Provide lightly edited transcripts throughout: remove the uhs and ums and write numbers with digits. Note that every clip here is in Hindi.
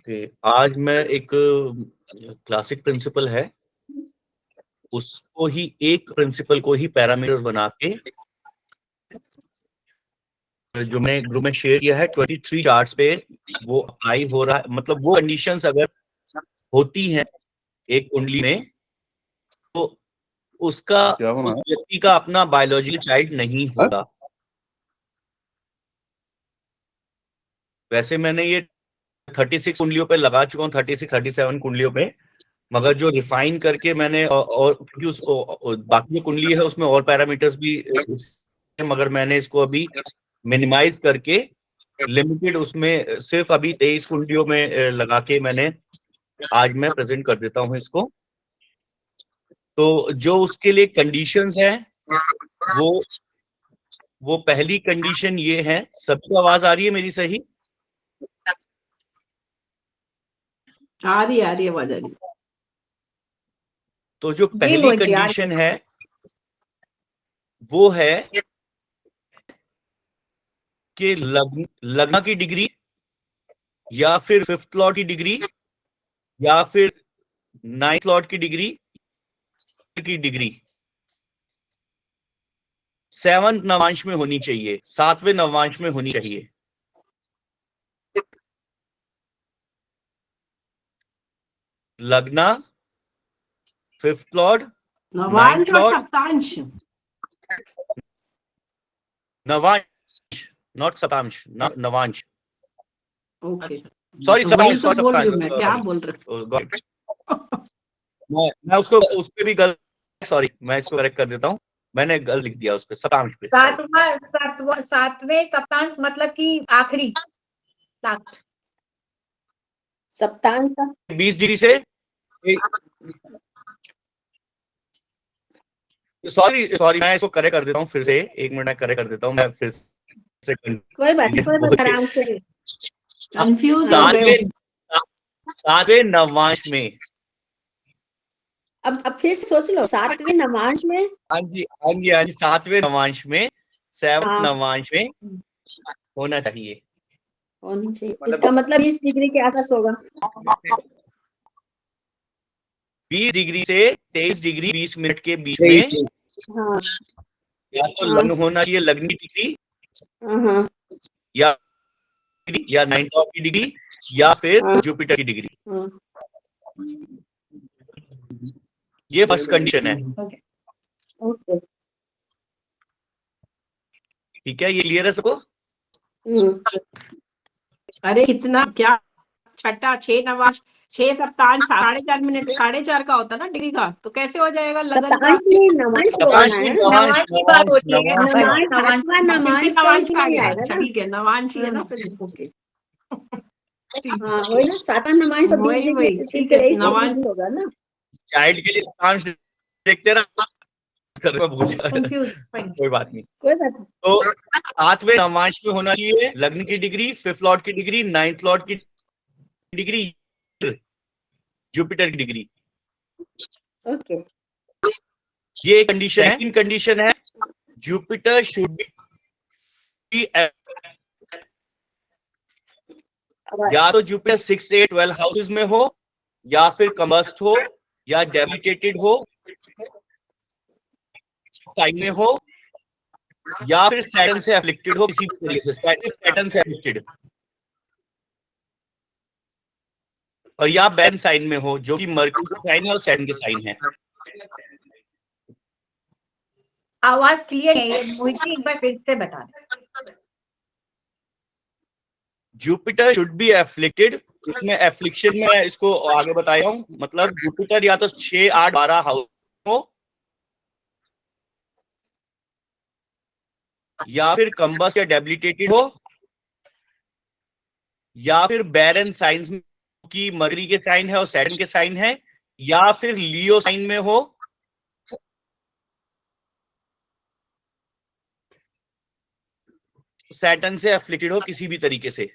ओके, आज मैं एक क्लासिक प्रिंसिपल है, उसको ही एक प्रिंसिपल को ही पैरामीटर्स बना के जो मैंने ग्रुप में शेयर किया है 23 चार्ट्स पे वो अप्लाई हो रहा है। मतलब वो कंडीशंस अगर होती हैं एक कुंडली में तो उसका उस व्यक्ति का अपना बायोलॉजिकल चाइल्ड नहीं होगा। वैसे मैंने ये 36 कुंडलियों पे लगा चुका हूँ, 36-37 कुंडलियों पे, मगर जो रिफाइन करके मैंने और क्योंकि उसको बाकी जो कुंडली है उसमें और पैरामीटर्स भी, मगर मैंने इसको अभी मिनिमाइज करके लिमिटेड उसमें सिर्फ अभी 23 कुंडलियों में लगा के मैंने आज मैं प्रेजेंट कर देता हूं इसको। तो जो उसके लिए कंडीशंस है वो पहली कंडीशन ये है, सबको आवाज आ रही है मेरी सही? आ रही आवाज आ रही। तो जो पहली कंडीशन है वो है कि लग्न की डिग्री या फिर 5th लॉर्ड की डिग्री या फिर 9th लॉर्ड की डिग्री 7th नवांश में होनी चाहिए, 7वें नवांश में होनी चाहिए। लग्न, 5th लॉर्ड, 9th लॉर्ड, सप्तांश, नवांश, नॉट सप्तांश, नवांश। ओके सॉरी, सप्तांश, सप्तांश क्या बोल रहे? मैं उसको उस पे भी गलत, सॉरी मैं इसको करेक्ट कर देता हूँ, मैंने गलत लिख दिया उस पे, सप्तांश पे। 7वें सप्तांश मतलब कि आखिरी सप्तांश 20 डिग्री से, सॉरी मैं इसको करेक्ट कर देता हूँ फिर से, 1 मिनट में करेक्ट कर देता हूँ मैं फिर से। कोई बात नहीं, आराम से। कंफ्यूज 7वें नवांश में, अब फिर सोच लो, 7वें नवांश में। हाँ जी 7वें नवांश में, 7th नवांश में होना चाहिए। इसका मतलब 20 डिग्री के आसपास होगा। 20 डिग्री से 23 डिग्री 20 मिनट के बीच में या तो लग्न होना चाहिए, लग्न की डिग्री या 9th लॉर्ड की डिग्री या फिर जुपिटर की डिग्री। ये फर्स्ट कंडीशन है। ठीक है, ये क्लियर है सबको? अरे इतना क्या, छठा 6 नवांश 6 सप्तांश 4.5 मिनट 4.5 का होता ना डिग्री का, तो कैसे हो जाएगा लगन का? ठीक है, नवांश ही है ना फिर। ओके वही ना, 7वां नवांश तो 20 डिग्री नवांश होगा ना। चाइल्ड के लिए सप्तांश देखते ना, कोई बात नहीं। तो 7वें नवांश में होना चाहिए लग्न की डिग्री, 5th लॉर्ड की डिग्री, 9th लॉर्ड की डिग्री, जुपिटर की डिग्री। ओके, ये कंडीशन है। सेकंड कंडीशन है जुपिटर शुड बी या तो जुपिटर 6, 8, 12 हाउसेस में हो, या फिर कंबस्ट हो, या डेबिलिटेटेड हो, साइन में हो, या फिर सैटर्न से एफ्लिक्टेड हो किसी भी तरीके से, सैटर्न से एफ्लिक्टेड, और या बैन साइन में हो जो कि मर्क्यूरी के साइन है और सैटर्न के साइन है। आवाज क्लियर है, मोहित जी एक बार फिर से बता दें। जुपिटर शुड बी एफ्लिक्टेड, इसमें एफ्लिक्शन में इसको आगे बताया हूं, मतलब जुपिटर या तो 6, 8, 12 हाउस हो, या फिर कंबस्ट या डेबिलिटेटेड हो, या फिर बैरन साइंस की मर्क्यूरी के साइन है और सैटर्न के साइन है, या फिर लियो साइन में हो, सैटर्न से एफ्लिक्टेड हो किसी भी तरीके से।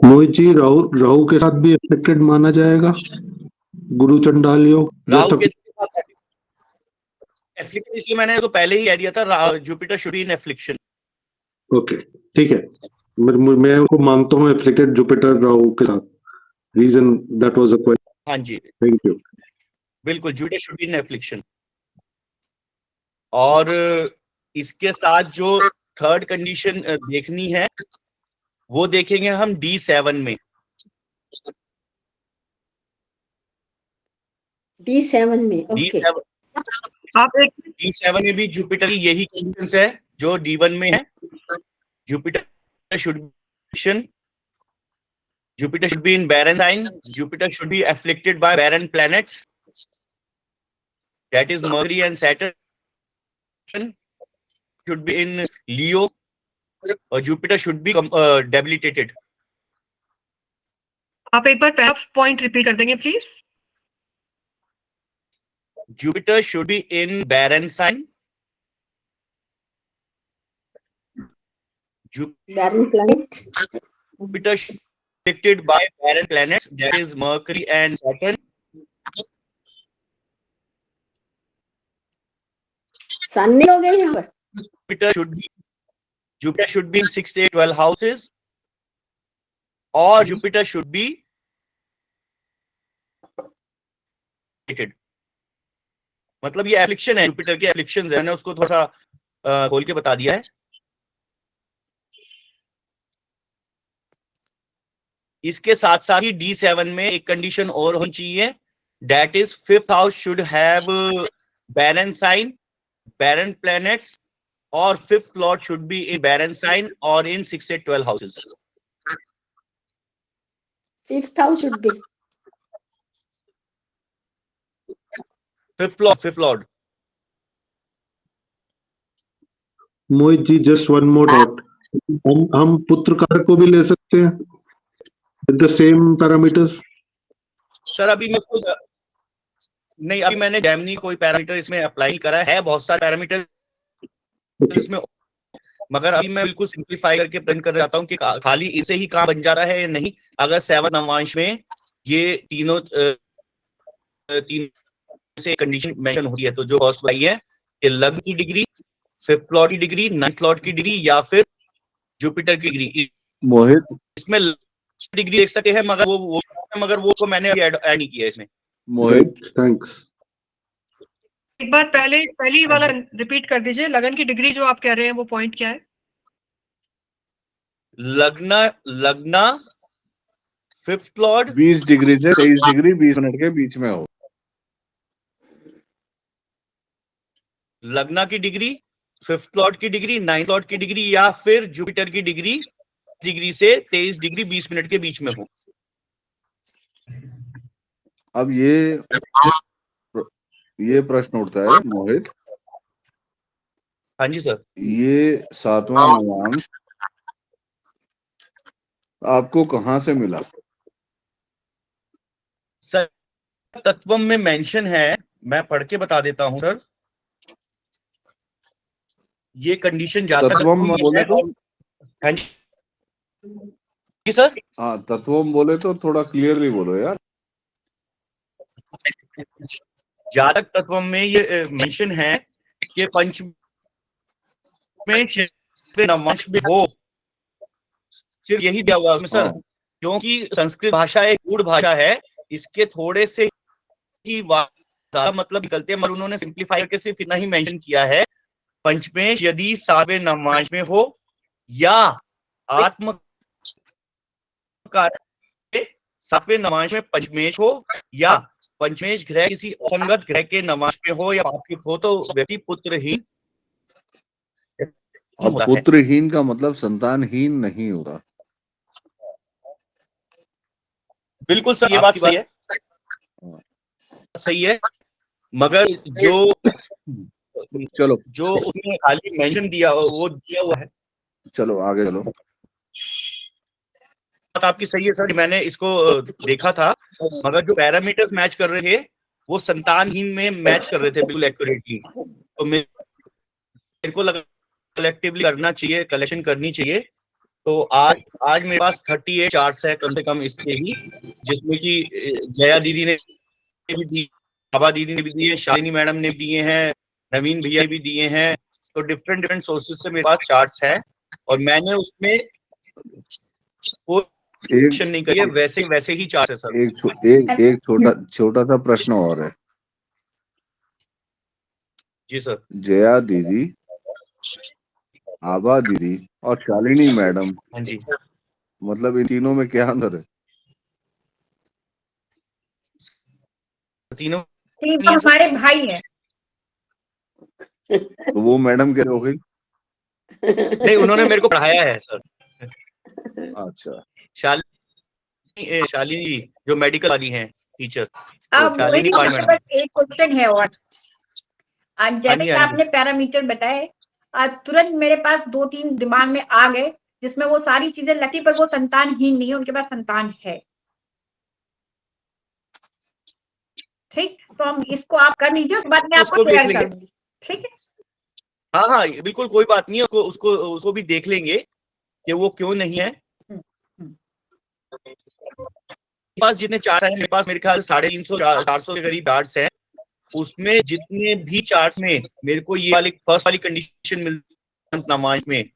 मोहित जी, राहु के साथ भी एफ्लिक्टेड माना जाएगा, गुरु चंडाल योग। राहु के साथ एफ्लिक्टेड, इसलिए मैंने तो पहले ही कह दिया था Jupiter should be in affliction. Okay, ठीक है। मैं उनको मानता हूँ एफ्लिक्टेड जुपिटर राहु के साथ. Reason that was a question. हाँ जी, थैंक यू. बिल्कुल, Jupiter should be in affliction. और इसके साथ जो थर्ड कंडीशन देखनी है वो देखेंगे हम D7 में. D7 में. ओके. D7 में भी जुपिटर की यही कंडीशंस है जो D1 में है. Jupiter should be in barren sign. Jupiter should be afflicted by barren planets, that is Mercury and Saturn. Should be in Leo, or Jupiter should be debilitated. आप एक बार पहला पॉइंट रिपीट कर देंगे please. Jupiter should be in barren sign. Barren planet. Jupiter should be afflicted by barren planets, that is Mercury and Saturn. सन नहीं हो गए यहाँ पर. Jupiter should be in 6, 8, 12 houses, or Jupiter should be मतलब ये एफ्लिक्शन है, जुपिटर की एफ्लिक्शंस है. मैंने उसको थोड़ा सा खोल के बता दिया है. इसके साथ साथ ही D7 में एक कंडीशन और होनी चाहिए, that is 5th house should have barren sign, barren planets, और 5th lord should be in barren sign or in 6, 8, 12 houses. 5th house should be. 5th lord. Mohit ji, just one more doubt. हम पुत्र कारक को भी ले सकते हैं with the same parameters? Sir अभी मैं नहीं, अभी मैंने जेमिनी कोई पैरामीटर इसमें अप्लाई करा है. बहुत सारे पैरामीटर इसमें, मगर अभी मैं बिल्कुल सिंपलीफाई करके प्रिंट कर जाता हूँ कि खाली इसे ही काम बन जा रहा है या नहीं. अगर 7 नवांश में ये तीनों से कंडीशन मेंशन होती है, तो जो फर्स्ट आई है कि लग्न की डिग्री, 5th लॉर्ड की डिग्री, 9th लॉर्ड की डिग्री, या फिर जुपिटर की डिग्री. मोहित, इसमें डिग्री देख सकते हैं, मगर वो मैंने अभी ऐड नहीं किया इसमें. मोहित, थैंक्स. एक बार पहली वाला रिपीट कर दीजिए. लगन की डिग्री जो आप कह रहे हैं वो पॉइंट क्या है? लग्ना 5th लॉर्ड 20 डिग्री से 23 डिग्री 20 मिनट के बीच में हो. लग्ना की डिग्री, 5th लॉर्ड की डिग्री, 9th लॉर्ड की डिग्री, या फिर जुपिटर की डिग्री से 23 डिग्री 20 मिनट के बीच में हो. अब ये प्रश्न उठता है मोहित. हाँ जी सर. ये 7वां नवांश आपको कहाँ से मिला? सर तत्वम में मेंशन है, मैं पढ़ के बता देता हूं सर. ये कंडीशन ज्यादा तत्वम बोले तो, हाँ जी सर. हाँ तत्वम बोले तो थोड़ा क्लियरली बोलो यार. जातक तत्व में ये मेंशन है कि पंच में नवांश में हो, सिर्फ यही दिया हुआ है उसमें सर. क्योंकि संस्कृत भाषा एक गूढ़ भाषा है, इसके थोड़े से ही मतलब निकलते हैं, मगर उन्होंने सिंप्लीफाई करके सिर्फ इतना ही मेंशन किया है, पंचमेश यदि 7वें नवांश में हो, या आत्म 7वें नवांश में पंचमेश हो, या पंचमेश ग्रह किसी असंगत ग्रह के नवांश में हो या पापिक हो, तो व्यक्ति पुत्रहीन. अब पुत्रहीन का मतलब संतानहीन नहीं होता. बिल्कुल सर, ये बात सही है, मगर जो उसने खाली मेंशन दिया वो दिया हुआ है. चलो आगे चलो. बात आपकी सही है सर, मैंने इसको देखा था, मगर जो पैरामीटर्स मैच कर रहे थे वो संतानहीन में मैच कर रहे थे बिल्कुल एक्यूरेटली. तो मेरे को लगा कलेक्टिवली करना चाहिए, कलेक्शन करनी चाहिए. तो आज मेरे पास 38 चार्ट्स है कम से कम इसके ही, जिसमें कि जया दीदी ने भी दी, बाबा दीदी ने भी दिए, शालिनी मैडम ने दिए हैं, नवीन भैया भी दिए हैं. तो डिफरेंट सोर्सेज से मेरे पास चार्ट्स है, और मैंने उसमें कोई एक क्वेश्चन नहीं करिए, वैसे ही चार्ट है सर। एक छोटा सा प्रश्न और है। जी सर। जया दीदी, आभा दीदी और शालिनी मैडम, हाँ जी। मतलब इन तीनों में क्या अंतर है? तीनों तीन हमारे भाई हैं। तो वो मैडम कैसे हो गई? नहीं, उन्होंने मेरे को पढ़ाया है सर। अच्छा, शालिनी जो मेडिकल वाली हैं टीचर, अब शालिनी पाल मेरे मैडम। पास एक क्वेश्चन है और जैसे हाँ कि जी। आपने पैरामीटर बताए, तुरंत मेरे पास 2-3 दिमाग में आ गए जिसमें वो सारी चीजें लगती, पर वो संतानहीन नहीं है, उनके पास संतान है। ठीक, तो हम इसको आप कर लीजिए, उसके बाद मैं आपको उसको भी देख शेयर लेंगे। करूंगी। ठीक है, हाँ हाँ, बिल्कुल कोई बात नहीं है, उसको भी देख लेंगे कि वो क्यों नहीं है। मेरे पास जितने चार्ट हैं, मेरे पास मेरे ख्याल से 350-400 के करीब चार्ट्स हैं। उसमें जितने भी चार्ट्स में मेरे को ये वाली फर्स्ट वाली कंडीशन मिलती नमाज में,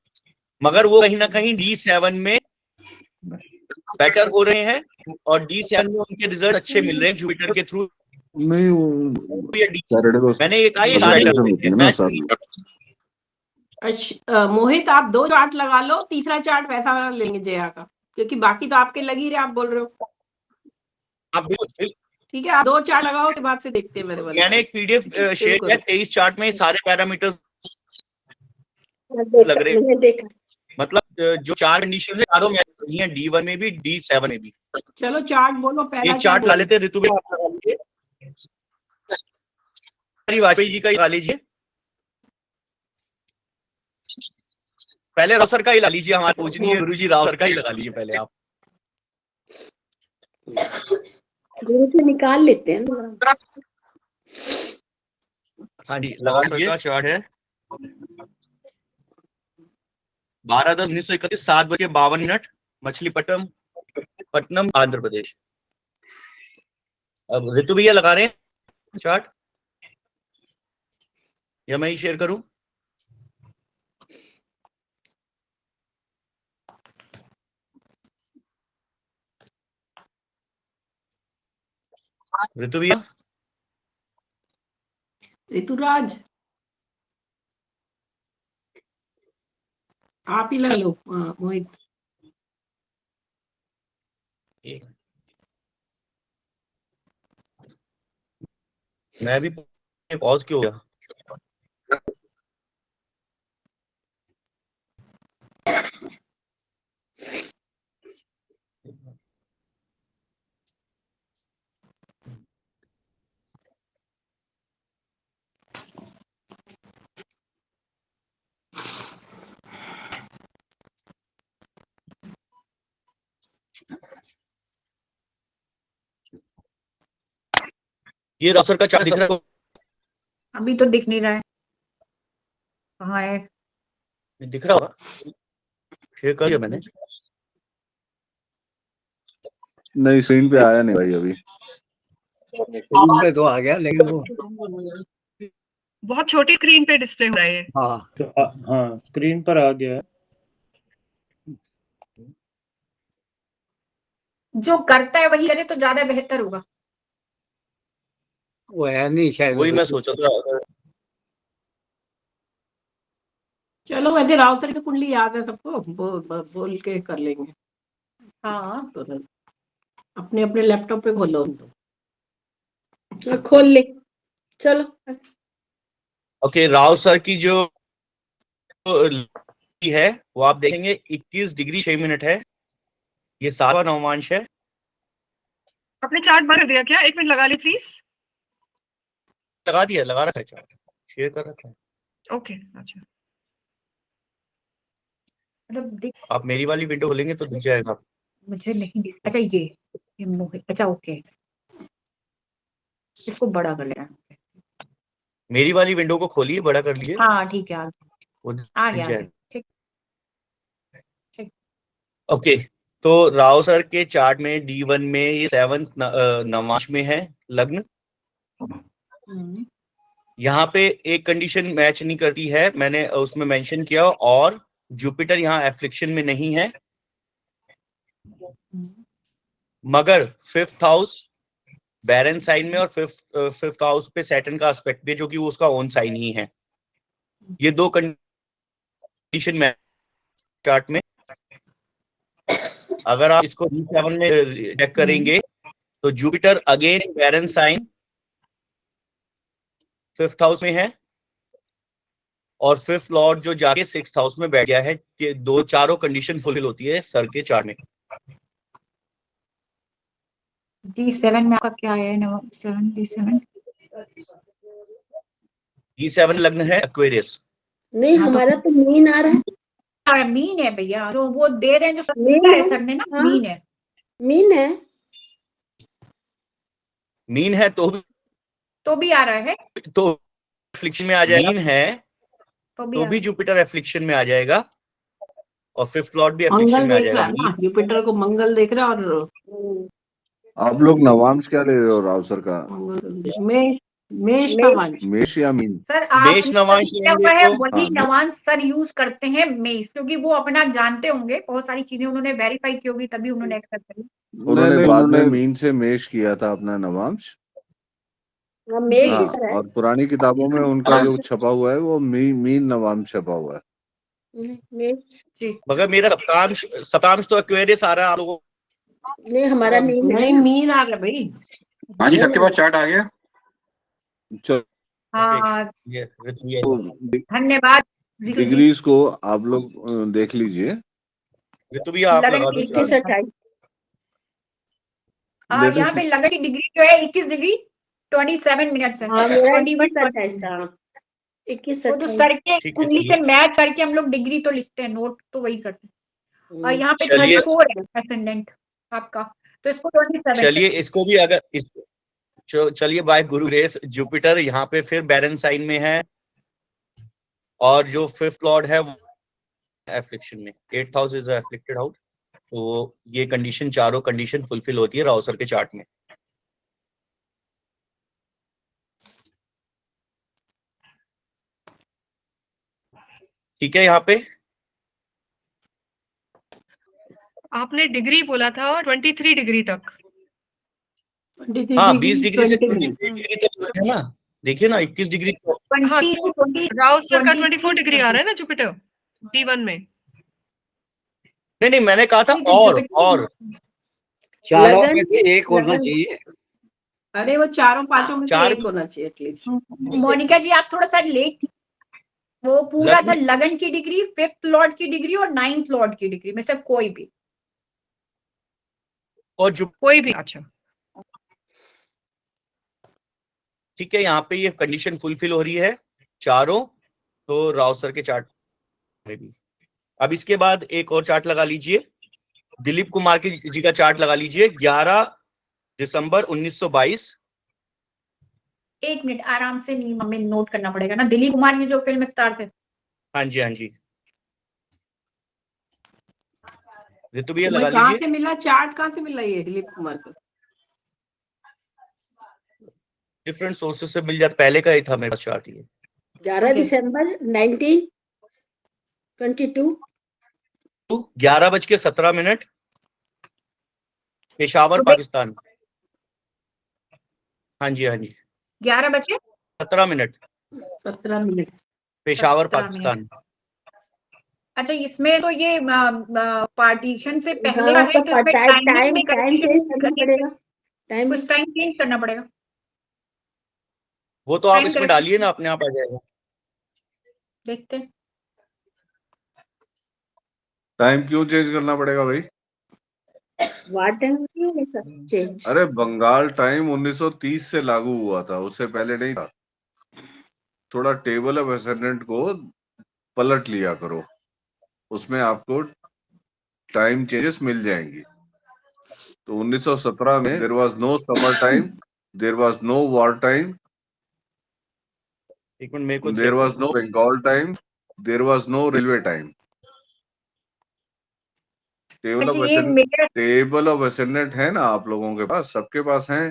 मगर वो कहीं ना कहीं D7 में बेटर हो रहे हैं और D7 में उनके रिजल्ट अच्छे मिल रहे हैं जुपिटर के थ्रू। नहीं वो सैटरडे को मैंने ये कहा ये सैटरडे को होती है ना सर। अच्छा मोहित, आप 2 चार्ट लगा लो, तीसरा चार्ट वैसा वाला लेंगे जया का, क्योंकि बाकी तो आपके लग ही रहे, आप बोल रहे हो। आप बिल्कुल, ठीक है, आप 2 चार्ट लगाओ, के बाद फिर देखते हैं मेरे वाले। मैंने एक PDF शेयर किया 23 चार्ट में सारे पैरामीटर्स लग रहे हैं। देखा। मतलब जो 4 कंडीशन है चारों में नहीं है, D1 में भी D7 में भी। चलो चार्ट बोलो, पहला एक चार्ट ला लेते हैं, ऋतु आप लगा लीजिए, वाजपेयी जी का ही लगा लीजिए। पहले राव सर का ही ला लीजिए, हमारे पूजनीय गुरु जी राव सर का ही लगा लीजिए पहले आप। गुरु से निकाल लेते हैं ना। हाँ जी, लगा सर का चार्ट है 12/10/1931 7:52, मछलीपट्टनम आंध्र प्रदेश। अब ऋतु भैया लगा रहे हैं चार्ट, या मैं ही शेयर करूं? ऋतु भैया, ऋतुराज आप ही लगा लो। मोहित मैं भी पॉज क्यों हो गया? ये राव सर का चार्ट दिख रहा है? अभी तो दिख नहीं रहा है, कहाँ है? दिख रहा होगा, शेयर कर दिया मैंने। नहीं, स्क्रीन पे आया नहीं भाई अभी। स्क्रीन पे तो आ गया, लेकिन वो बहुत छोटी स्क्रीन पे डिस्प्ले हो रहा है। हाँ तो हाँ, स्क्रीन पर आ गया है। जो करता है वही करे तो ज्यादा बेहतर होगा। वो है नहीं शायद। वही मैं सोचा था। चलो, वैसे राव सर की कुंडली याद है सबको, बोल के कर लेंगे। हाँ, तो अपने अपने लैपटॉप पे खोलो। खोल ले, चलो। ओके, राव सर की जो है वो आप देखेंगे 21 डिग्री 6 मिनट है, ये 7वां नवमांश है। आपने चार्ट बना दिया क्या? 1 मिनट लगा ली प्लीज। लगा दिया, लगा रखा है चार्ट, शेयर कर रखा है। ओके, अच्छा। मतलब आप मेरी वाली विंडो खोलेंगे तो दिख जाएगा। मुझे नहीं दिख। अच्छा ये मोहित, अच्छा ओके, इसको बड़ा कर लेना। मेरी वाली विंडो को खोलिए, बड़ा कर लीजिए। हाँ ठीक है, वो आ दिख गया। जाएगा। ठीक, ओके, तो राव सर के चार्ट में D1 में ये 7th नवमांश में है लग्न। यहाँ पे एक कंडीशन मैच नहीं करती है, मैंने उसमें मेंशन किया, और जुपिटर यहाँ एफ्लिक्शन में नहीं है। मगर 5th हाउस बैरन साइन में और फिफ्थ हाउस पे सैटर्न का एस्पेक्ट भी, जो कि वो उसका ओन साइन ही है। ये दो कंडीशन में चार्ट में, अगर आप इसको D7 में चेक करेंगे तो जुपिटर अगेन बैरन साइन 5th हाउस में है और 5th लॉर्ड जो जाके 6th हाउस में बैठ गया है। ये दो चारों कंडीशन फुलफिल होती है सर के चार्ट में। D7 में आपका क्या है? 7 D7 D7 लग्न है एक्वेरियस। नहीं, हमारा तो मीन आ रहा है। मीन है भैया, जो वो दे रहे हैं जो मीन है है। सर ने ना, हाँ। मीन है। मीन है मीन है तो भी आ रहा है, तो एफ्लिक्शन में आ जाएगा। मीन है तो तो भी जुपिटर एफ्लिक्शन में आ जाएगा और 5th लॉर्ड भी एफ्लिक्शन मंगल में आ देख रहा जाएगा। है ना, जुपिटर को मंगल देख रहा है और आप लोग नवांश क्या ले रहे हो राव सर का? मंगल मेष नवांश। मेष या मीन? सर आप मेष नवांश क्या लेंगे है, तो वही हाँ, नवांश सर यूज करते हैं मेष, क्योंकि वो अपना जानते होंगे, बहुत सारी चीजें उन्होंने वेरीफाई की होगी तभी उन्होंने एक्सेप्ट करी। उन्होंने बाद में मीन से मेष किया था अपना नवांश। हाँ, मेष हाँ, ही सर है। और पुरानी किताबों में उनका जो छपा हुआ है वो मीन नवांश छपा हुआ है। मेष मगर मेरा सप्तांश तो एक्वेरियस आ रहा है आप लोगों को। नहीं, हमारा मीन है नहीं, ना। मीन आ रहा है भाई। हाँ जी, सबके पास चार्ट आ गया। चलो, हाँ ये धन्यवाद ऋतु जी। डिग्रीज को आप लोग देख लीजिए। ऋतु भी आप लगन लगा दो 21 चार्ट। 28। यहाँ पे लगन की डिग्री जो है 21 डिग्री 27 मिनट है। हाँ, मेरा 21 28 था। 21 वो जो 28। सर के ठीक है, कुंडली चलिए। से मैच करके हम लोग डिग्री तो लिखते हैं, नोट तो वही करते हैं। और यहाँ पे चलिए। 34 है असेंडेंट आपका, तो इसको 27। चलिए इसको भी अगर चलिए बाय गुरु ग्रेस जुपिटर यहाँ पे फिर बैरन साइन में है और जो 5th लॉर्ड है वो एफ्लिक्शन में। 8th house is afflicted house. तो ये कंडीशन चारों कंडीशन फुलफिल होती है राव सर के चार्ट में। ठीक है, यहाँ पे आपने डिग्री बोला था 23 डिग्री तक। हाँ 20 डिग्री से 23 डिग्री तक है ना। देखिए ना 21 डिग्री। हाँ, राव सर का 24 डिग्री आ रहा है ना जुपिटर D1 में। नहीं मैंने कहा था और चारों लगन में से एक होना लगन। चाहिए। अरे वो चारों पांचों में से चार- एक होना चाहिए एटलीस्ट। मोनिका जी आप थोड़ा सा लेट थी। वो पूरा था लगन की डिग्री, 5th लॉर्ड की डिग्री और 9th लॉर्ड की डिग्री में से कोई भी। और जो कोई भी। अच्छा, ठीक है, यहाँ पे ये कंडीशन फुलफिल हो रही है चारों, तो राव सर के चार्ट में भी। अब इसके बाद एक और चार्ट लगा लीजिए, दिलीप कुमार जी का चार्ट लगा लीजिए। 11 दिसंबर 1922। एक मिनट आराम से, नहीं हमें नोट करना पड़ेगा ना। दिलीप कुमार ये जो फिल्म स्टार थे। हाँ जी ऋतु भैया तुम्हें लगा कहाँ लीजिए। से मिला चार्ट, कहाँ से मिला ये दिलीप कुमार को? डिफरेंट सोर्सेस से मिल जाता, पहले का ही था मेरे पास चार्ट ये। 11 दिसंबर 1922। 11:17 पेशावर पाकिस्तान। हाँ जी 11 बजे 17 मिनट 17 मिनट पेशावर 17 पाकिस्तान। अच्छा, इसमें तो ये पार्टीशन से पहले का हाँ, है, तो तो इसमें टाइम टाइमिंग में चेंज करना पड़ेगा। टाइम कुछ टाइम चेंज करना पड़ेगा। वो तो आप Time इसमें correction। डालिए ना, अपने आप आ जाएगा। देखते हैं। टाइम क्यों चेंज करना पड़ेगा भाई? वाट टाइम क्यों है सब चेंज? अरे बंगाल टाइम 1930 से लागू हुआ था, उससे पहले नहीं था। थोड़ा टेबल ऑफ असेंडेंट को पलट लिया करो, उसमें आपको टाइम चेंजेस मिल जाएंगी। तो 1917 में there was no summer time, there was no war time, एक मिनट मेरे को there was no Bengal time, there was no railway time. अच्छा, ये मेरा टेबल ऑफ असेंडेंट है ना आप लोगों के पास, सबके पास है।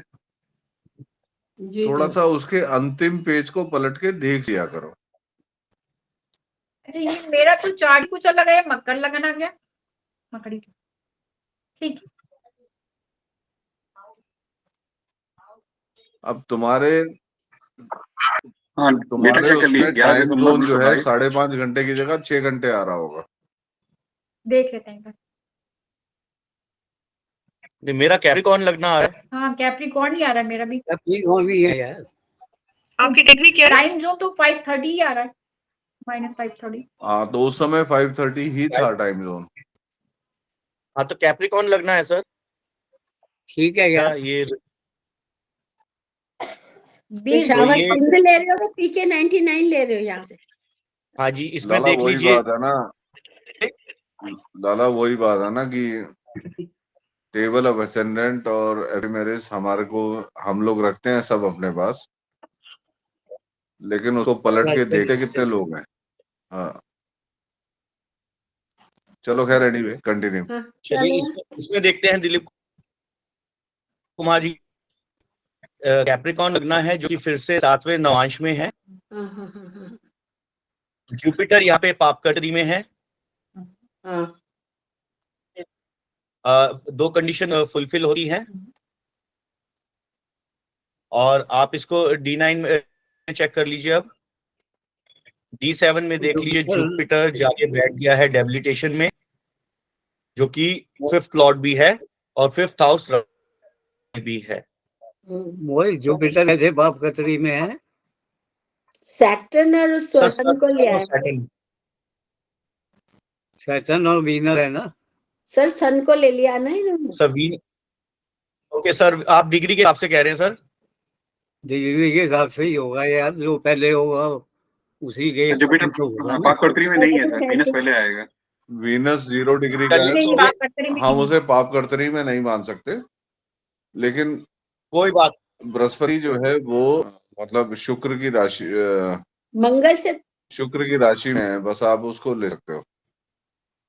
जी थोड़ा जी। सा उसके अंतिम पेज को पलट के देख लिया करो। अच्छा, ये मेरा तो चार्ट कुछ अलग है, मकर लगन आ गया। मकड़ी ठीक। अब तुम्हारे हाँ डेटा चेक कर लिए, 11 टाइम दिसंबर जोन जो है 1922। 5.5 घंटे की जगह 6 घंटे आ रहा होगा। देख लेते हैं एक बार। नहीं, मेरा कैप्रिकॉर्न लगना आ रहा है। हाँ कैप्रिकॉर्न ही आ रहा है मेरा भी। कैप्रिकॉर्न भी है यार। आपकी डिग्री क्या है? टाइम जोन तो 5:30 ही आ रहा है, -5:30। हाँ तो उस समय 5:30 ही था टाइम जोन। हाँ तो कैप्रिकॉर्न लगना है सर। ठीक है यार। ये पेशावर ये- कौन से ले रहे हो? पीके 99 ले रहे हो यहाँ से? हाँ जी, इसमें लाला देख वही लीजिए। बात है ना, लाला वही बात है ना कि टेबल ऑफ असेंडेंट और एफिमेरिस हमारे को हम लोग रखते हैं सब अपने पास, लेकिन उसको पलट के देखते कितने लोग हैं। हाँ चलो खैर एनीवे कंटिन्यू। हाँ, चलिए इसमें देखते हैं दिलीप कुमार जी। कैप्रिकॉर्न लगना है जो कि फिर से 7वें नवांश में है। हाँ, हाँ, हाँ, हाँ, जुपिटर यहाँ पे पापकटरी में है। हाँ। 2 कंडीशन फुलफिल होती हैं और आप इसको D9 में चेक कर लीजिए। अब D7 में देख लीजिए, जुपिटर जाके बैठ गया है डेबिलिटेशन में, जो कि 5th लॉर्ड भी है और 5th हाउस भी है। मोहित जुपिटर ऐसे बाप कतरी में है। सैटर्न और सन को लिया है। सैटर्न और वीनस है ना सर, सन को ले लिया ना इन्होंने। सभी ओके सर, आप डिग्री के हिसाब से कह रहे हैं सर? डिग्री के हिसाब से ही होगा यार, जो पहले होगा उसी के जुपिटर तो होगा ना। पापकर्त्री में नहीं है सर, वीनस पहले आएगा। वीनस 0 डिग्री का है नहीं, तो पापकर्त्री में हम उसे पापकर्तरी में नहीं मान सकते, लेकिन कोई बात। बृहस्पति जो है वो मतलब शुक्र की राशि मंगल से शुक्र की राशि में है, बस आप उसको ले सकते हो।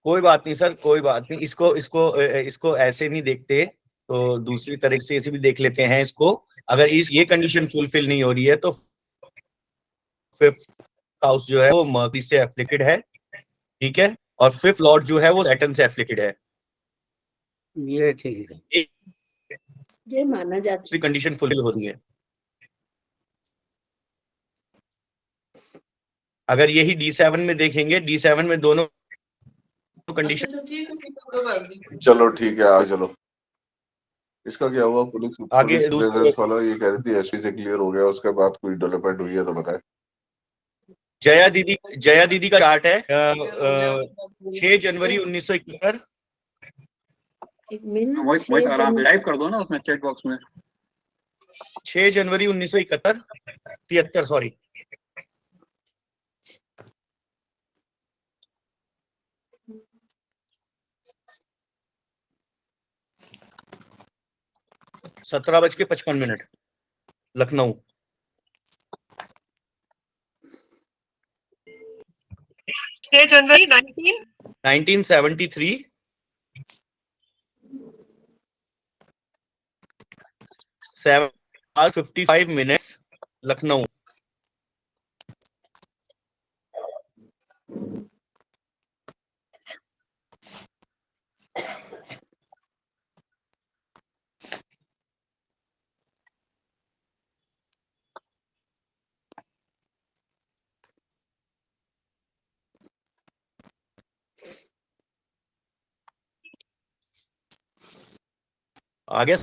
कोई बात नहीं सर, कोई बात नहीं। इसको ऐसे नहीं देखते, तो दूसरी तरह से ऐसे भी देख लेते हैं इसको। अगर ये कंडीशन फुलफिल नहीं हो रही है तो 5th हाउस जो है वो मर्क्यूरी से एफ्लिक्टेड है, ठीक है, और 5th लॉर्ड जो है वो सैटर्न से एफ्लिक्टेड है। ये ठीक है, ये माना जाता दूसरी कंडीशन फुलफिल हो रही है। अगर यही D7 में देखेंगे, D7 में दोनों कंडीशन। चलो ठीक है आगे चलो। इसका क्या हुआ? पुलिस आगे क्लियरेंस वाला ये कह रही थी एसपी से क्लियर हो गया, उसके बाद कोई डेवलपमेंट हुई है तो बताए। जया दीदी का चार्ट है 6 जनवरी 1971। एक मिनट। मोहित आराम से टाइप कर दो ना उसमें चैट बॉक्स में। 6 जनवरी 1973 सॉरी। सत्रह 17:55 लखनऊ। 6 जनवरी 1973 7:55 लखनऊ। आगे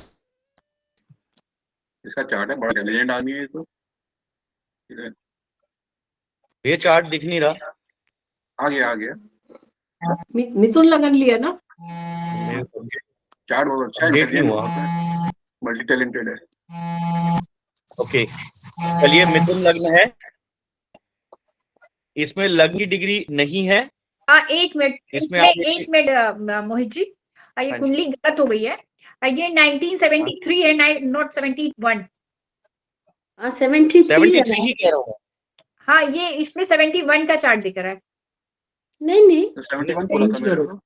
इसका चार्ट है, बड़ा इंटेलिजेंट आदमी है इसको। ठीक है, ये चार्ट दिख नहीं रहा। आ गया मिथुन लगन लिया ना। चार्ट बहुत अच्छा है, अपडेट नहीं इंटेलिजेंट हुआ। बहुत है, मल्टी टैलेंटेड है। ओके चलिए, मिथुन लग्न है, इसमें लग्न की डिग्री नहीं है। एक मिनट इसमें एक मिनट मोहित जी, ये हाँ जी। कुंडली गलत हो गई है। ये 1973 है, नॉट 71। हाँ 73 73 ही कह रहा हूँ। हाँ ये इसमें 71 का चार्ट दिख रहा है। नहीं नहीं, तो 71 बोला था मेरे को।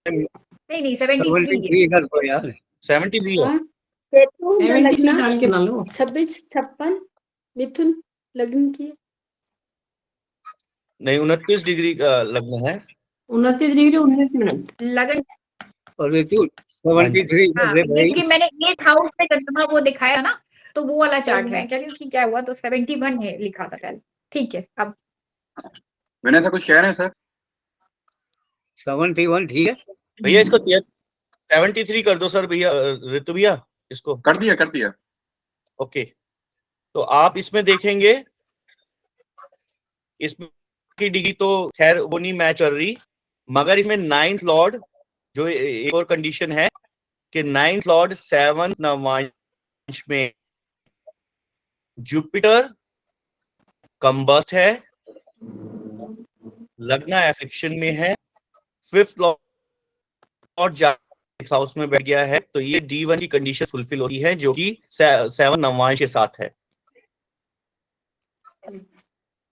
नहीं 73 है। 73 कर दो यार। 73 है। हाँ केतु का 73 लगना डाल के ना लो। 26-56 मिथुन लग्न की। नहीं 29 डिग्री का लग्न है। 29 डिग्री 19 मिनट। लगन और ऋतु 73 हाँ, से भाई क्योंकि मैंने 8th हाउस में चंद्रमा वो दिखाया ना, तो वो वाला चार्ट है क्या, कि क्या हुआ, तो 71 है लिखा था पहले। ठीक है, अब विनय सर कुछ कह रहे हैं सर? 71 ठीक है। भैया इसको 73 कर दो सर भैया, ऋतु भैया इसको कर दिया। ओके। तो आप इसमें देखेंगे, इसमें की डिग्री तो खैर वो नहीं मैच कर रही, मगर इसमें 9th लॉर्ड जो एक और कंडीशन है कि 9th लॉर्ड 7th नवांश में जुपिटर कंबस्ट है, लग्न एफिक्शन में है, 5th लॉर्ड 6th हाउस में बैठ गया है, तो ये D1 की कंडीशन फुलफिल होती है जो कि 7 नवांश के साथ है।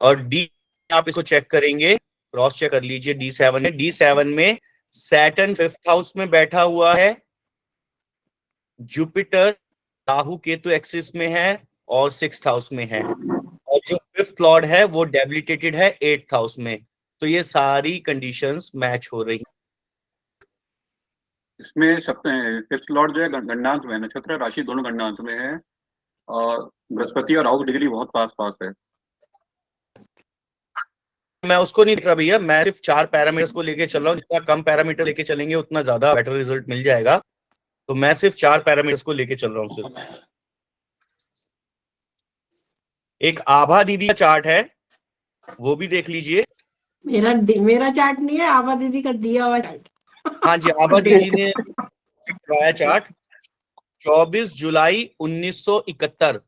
और डी आप इसको चेक करेंगे, क्रॉस चेक कर लीजिए, D7 है, D7 में सैटर्न 5th हाउस में बैठा हुआ है, जुपिटर राहु केतु एक्सिस में है और 6th हाउस में है, और जो 5th लॉर्ड है वो डेबिलिटेटेड है 8th हाउस में। तो ये सारी कंडीशंस मैच हो रही। इसमें सप्तम 5th लॉर्ड जो है गणनांक में, नक्षत्र राशि दोनों गणनांक में है, और बृहस्पति और राहु की डिग्री बहुत पास है। मैं उसको नहीं दिख रहा भैया, मैं सिर्फ 4 पैरामीटर्स को लेके चल रहा हूँ, जितना कम पैरामीटर लेके चलेंगे उतना ज्यादा बेटर रिजल्ट मिल जाएगा। तो मैं सिर्फ 4 पैरामीटर्स को लेके चल रहा हूँ सिर्फ। एक आभा दीदी का चार्ट है, वो भी देख लीजिए। मेरा चार्ट नहीं है, आभा दीदी का दिया हुआ चार्ट। हाँ जी, आभा दीदी ने कराया चार्ट 24 जुलाई 1971।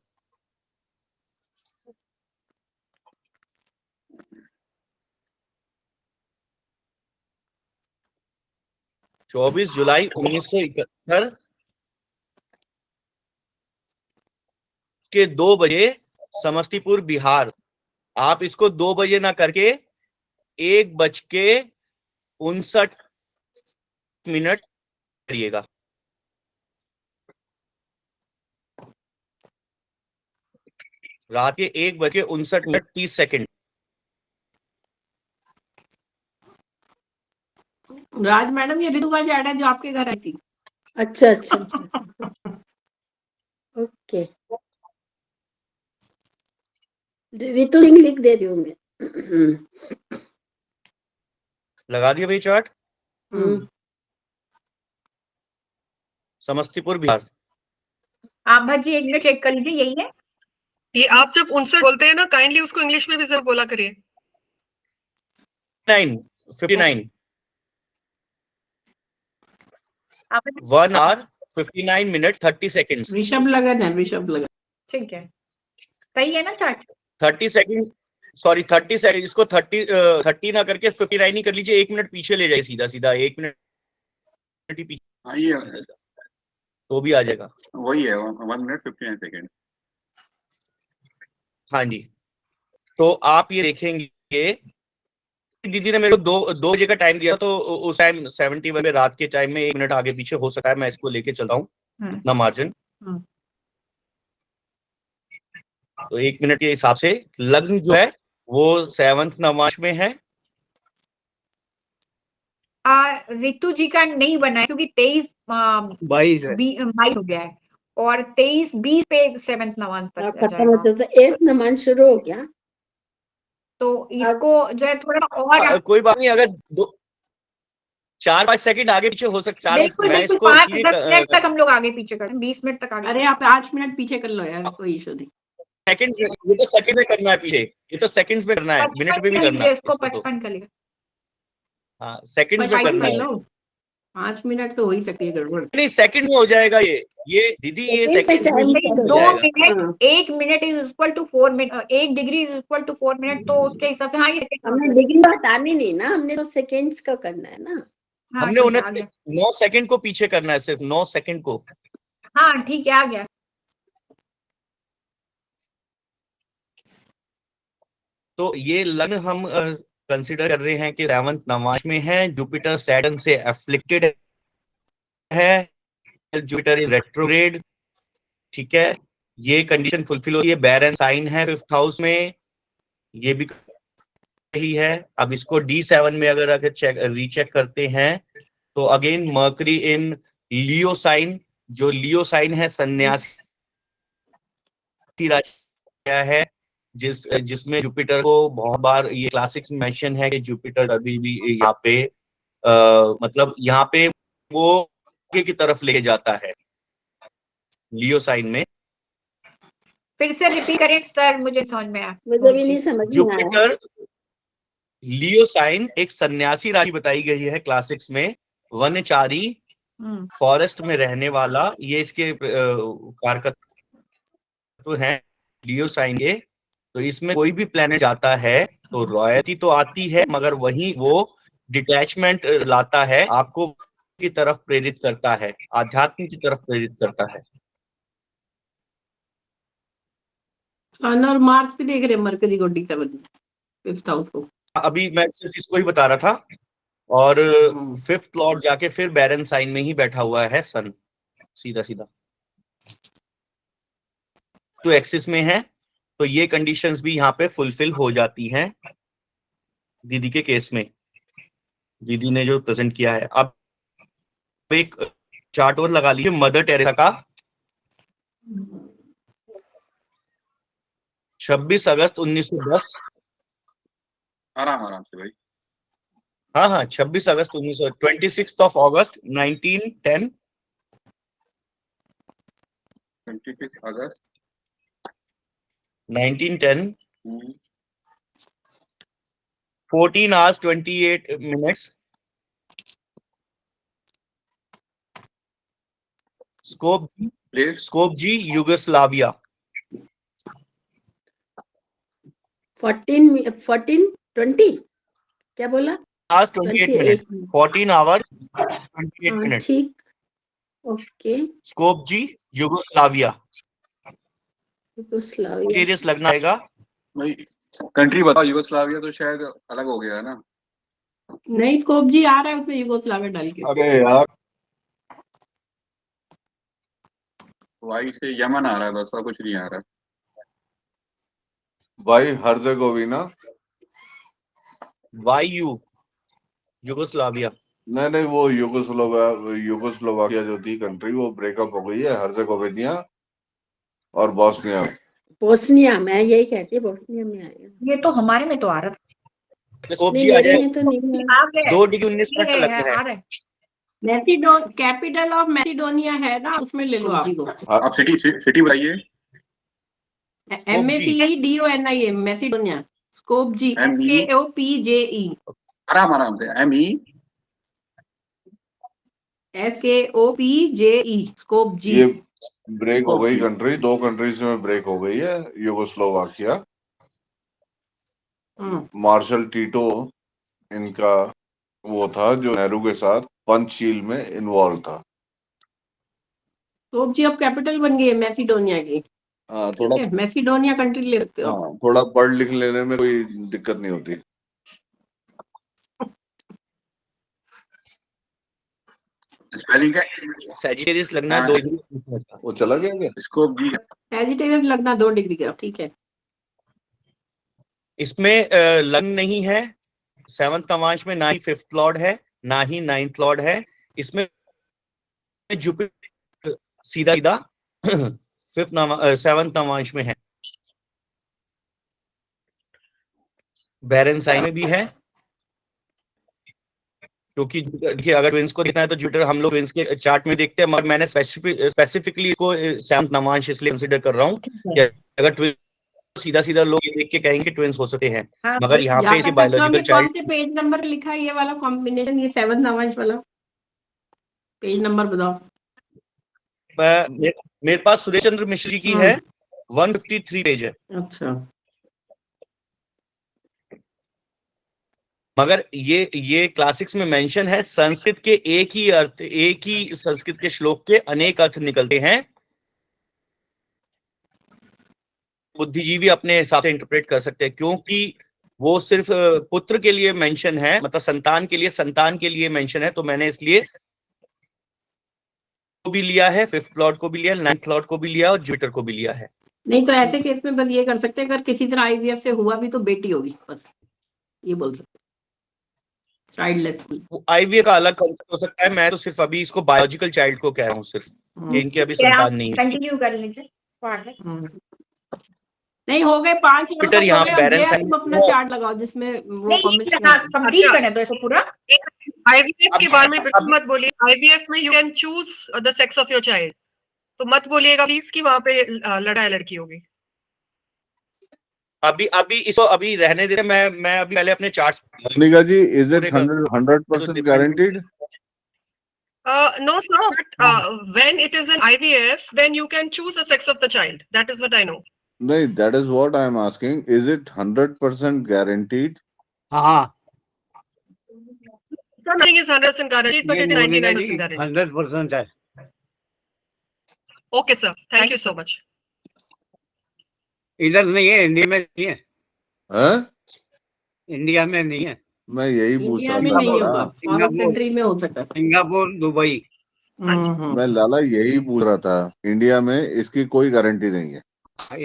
जुलाई 1971 के 2 बजे समस्तीपुर बिहार। आप इसको 2 बजे ना करके 1:59 करिएगा। रात के 1:59:30। राज मैडम, ये ऋतु का चार्ट है जो आपके घर आई थी। अच्छा। ओके, ऋतु सिंह लिख दे रही हूँ मैं। लगा दिया भाई चार्ट। समस्तीपुर बिहार। आप भाजी एक मिनट चेक कर लीजिए, यही है ये। आप जब 59 बोलते हैं ना, काइंडली उसको इंग्लिश में भी जरा बोला करिए। 59 आप 1 hour 59 minutes 30 seconds। ऋषभ लगन है, ऋषभ लगन। ठीक है, सही है ना चार्ट? 30 सेकंड, सॉरी 30 सेकंड, इसको 30 ना करके 59 ही कर लीजिए। 1 मिनट पीछे ले जाइए, सीधा 1 मिनट ही पीछे, हाँ ये तो भी आ जाएगा। वही है 1 minute 59 seconds। हाँ जी, तो आप ये देखेंगे, दीदी ने मेरे को 2 बजे का टाइम दिया, तो उस टाइम 71 में रात के टाइम में 1 मिनट आगे पीछे हो सकता है। मैं इसको लेके चलता हूँ ना मार्जिन। तो 1 मिनट के हिसाब से लग्न जो है वो 7th नवांश में है। ऋतु जी का नहीं बना है क्योंकि 22 हो गया है, और 23-20 पे 7th नवांश तक खत्म होते तो 8th नवांश शुरू हो गया। तो इसको जो है थोड़ा और कोई बात नहीं, अगर 4-5 सेकंड आगे पीछे हो सकता है। बिल्कुल 5-10 मिनट तक हम लोग आगे पीछे करें, 20 मिनट तक आगे। अरे आप 8 मिनट पीछे कर लो यार, कोई इशू नहीं। सेकंड, ये तो सेकंड में करना है पीछे, ये तो सेकंड्स में करना है, मिनट में भी करना है इसको। इसको तो। 55 कर लिया। हाँ, सेकंड्स में करना है। 5 मिनट तो हो ही सकती है गड़बड़। नहीं, सेकंड में हो जाएगा ये दीदी, ये सेकंड में 2 minute 1 minute is equal to 4 minute, 1 degree is equal to 4 minute, तो उसके हिसाब से हाँ ये हमने डिग्री हटानी नहीं ना, हमने तो सेकंड्स का करना है ना। हमने उन्हें 9 सेकंड को पीछे करना है, सिर्फ 9 सेकंड को। हाँ ठीक है, आ गया। तो ये लग्न हम कंसीडर कर रहे हैं कि 7th नवांश में है, जुपिटर सैटर्न से एफ्लिक्टेड है, जुपिटर इज रेट्रोग्रेड। ठीक है, ये कंडीशन फुलफिल होती है। बैरन साइन है 5th हाउस में, ये भी ही है। अब इसको D7 में अगर चेक रीचेक करते हैं तो अगेन मर्करी इन लियो साइन, जो लियो साइन है सन्यासी राशि है, जिसमें जुपिटर को बहुत बार ये क्लासिक्स में मेंशन है कि जुपिटर अभी भी यहाँ पे मतलब यहाँ पे वो आगे की तरफ ले जाता है लियो साइन में। फिर से रिपीट करें सर, मुझे समझ में आया। मुझे भी नहीं समझ में आया। जुपिटर लियो साइन एक सन्यासी राशि बताई गई है क्लासिक्स में, वनचारी फॉरेस्ट में रहने वाला, ये इसके कारकत्व हैं लियो साइन के। तो इसमें कोई भी प्लेनेट जाता है तो रॉयल्टी तो आती है, मगर वहीं वो डिटैचमेंट लाता है, आपको की तरफ प्रेरित करता है, आध्यात्म की तरफ प्रेरित करता है। सन और मार्स भी देख रहे हैं मरकरी को D7 5th हाउस को। अभी मैं सिर्फ इसको ही बता रहा था। और 5th लॉर्ड जाके फिर बैरन साइन में ही बैठा हुआ है सन, सीधा सीधा तो एक्सिस में है। तो ये कंडीशंस भी यहाँ पे फुलफिल हो जाती हैं दीदी के केस में, दीदी ने जो प्रेजेंट किया है। अब एक चार्ट और लगा लीजिए मदर टेरेसा का। 26 अगस्त 1910। आराम आराम से भाई। हाँ 26 August 26 of August 1910। 26 August 1910 14 hours 28 minutes। Skopje Yugoslavia. 20 क्या बोला? 28 मिनट 14 hours 28 मिनट। ठीक, okay. Skopje Yugoslavia. Yugoslavia serious लगना आएगा भाई। कंट्री बताओ, यूगोस्लाविया तो शायद अलग हो गया है ना। नहीं, स्कोप जी आ रहा है उसमें यूगोस्लाविया डाल के। अरे यार, वाई से यमन आ रहा है, बस और कुछ नहीं आ रहा। भाई हर्जेगोविना। वायु यूगोस्लाविया। नहीं वो यूगोस्लोवाकिया जो थी कंट्री, वो ब्रेकअप हो गई है। हर्जेगोविना और बॉस्निया। बोस्निया, मैं यही कहती है बोस्निया में आएगा। ये तो हमारे में तो आ रहा था। स्कोप नहीं, जी आ मेरे जाए। में तो नहीं है। 2 डिग्री 19 मिनट ये लगता है, है। आ रहा है। कैपिटल ऑफ मैसिडोनिया है ना, उसमें ले लो आप। आप सिटी बताइए। MACEDONIA Macedonia. स्कोप जी ME SKOPJE। आराम से ME SKOPJE स्कोप जी। ये ब्रेक हो गई कंट्री, 2 कंट्रीज में ब्रेक हो गई है। यूगोस्लोवाकिया, मार्शल टीटो इनका वो था जो नेहरू के साथ पंचशील में इन्वॉल्व था। स्कोप जी अब कैपिटल बन गई है मैसिडोनिया की। थोड़ा मैसिडोनिया कंट्री ले सकते हो। थोड़ा पढ़ लिख लेने में कोई दिक्कत नहीं होती। सैजिटेरियस लगना 2 डिग्री। वो चला गया क्या? स्कोप जी सैजिटेरियस लगना 2 डिग्री का, ठीक है। इसमें लग्न नहीं है 7th नवांश में, ना ही 5th लॉर्ड है, ना ही 9th लॉर्ड है। इसमें जुपिटर सीधा 7th नवांश में है। बैरन साइन में भी है, क्योंकि देखिए अगर ट्विंस को देखना है तो जुपिटर हम लोग ट्विंस के चार्ट में देखते हैं, मगर मैंने स्पेसिफिकली इसको 7th नवांश इसलिए कंसीडर कर रहा हूँ कि अगर ट्विंस सीधा लोग ये देख के कहेंगे कि ट्विंस हो सकते हैं, मगर यहाँ पे इसी बायोलॉजिकल चाइल्ड। कौन से पेज नंबर लिखा है ये वाला कॉम्बिनेशन, ये 7th नवांश वाला पेज नंबर बताओ। मेरे पास सुरेश चंद्र मिश्र जी की है, 153 पेज है। अच्छा, मगर ये क्लासिक्स में मेंशन है, संस्कृत के एक ही अर्थ, एक ही संस्कृत के श्लोक के अनेक अर्थ निकलते हैं। बुद्धिजीवी अपने हिसाब से इंटरप्रेट कर सकते हैं, क्योंकि वो सिर्फ पुत्र के लिए मेंशन है, मतलब संतान के लिए मेंशन है। तो मैंने इसलिए को भी लिया है, 5th लॉर्ड को भी लिया, 9th लॉर्ड को भी लिया और जुपिटर को भी लिया है। नहीं तो ऐसे केस में बस ये कर सकते हैं, अगर किसी तरह IVF से हुआ भी तो बेटी होगी, बस ये बोल सकते। चाइल्डलेस। आईवीएफ का अलग कंसेप्ट हो सकता है, मैं तो सिर्फ अभी इसको बायोलॉजिकल चाइल्ड को कह रहा हूँ सिर्फ, कि इनके अभी क्या आप संतान नहीं है। कंटिन्यू कर लीजिए। नहीं हो गए 5 पीटर यहाँ पे बैरन तुम साइन अपना चार्ट लगाओ जिसमें वो नहीं लगा, कंप्लीट अच्छा। करने दो इसको पूरा। आईवीएफ के अब- बारे में बिल्कुल अब- मत बोलिए। आईवीएफ में you can choose the sex of your child, तो मत बोलिएगा प्लीज कि वहां पे लड़का या लड़की होगी। अभी इसको अभी रहने दे, मैं अभी पहले अपने charts Monika ji, is it पूरे कर- 100% guaranteed? No, sir. But when it is an IVF, then you can choose the sex of the child. That is what I know. नहीं, that is what I am asking. Is it 100% guaranteed? हाँ So nothing is 100% guaranteed, but it is 99% guaranteed. 100% है। Okay, sir. Thank you so much. इधर नहीं है, इंडिया में नहीं है, हैं? इंडिया में नहीं है। मैं यही पूछ इंडिया रहा में था नहीं होगा, लाला। फॉरेन कंट्री में हो सकता है। Singapore, Dubai. मैं लाला यही पूछ रहा था, इंडिया में इसकी कोई गारंटी नहीं है,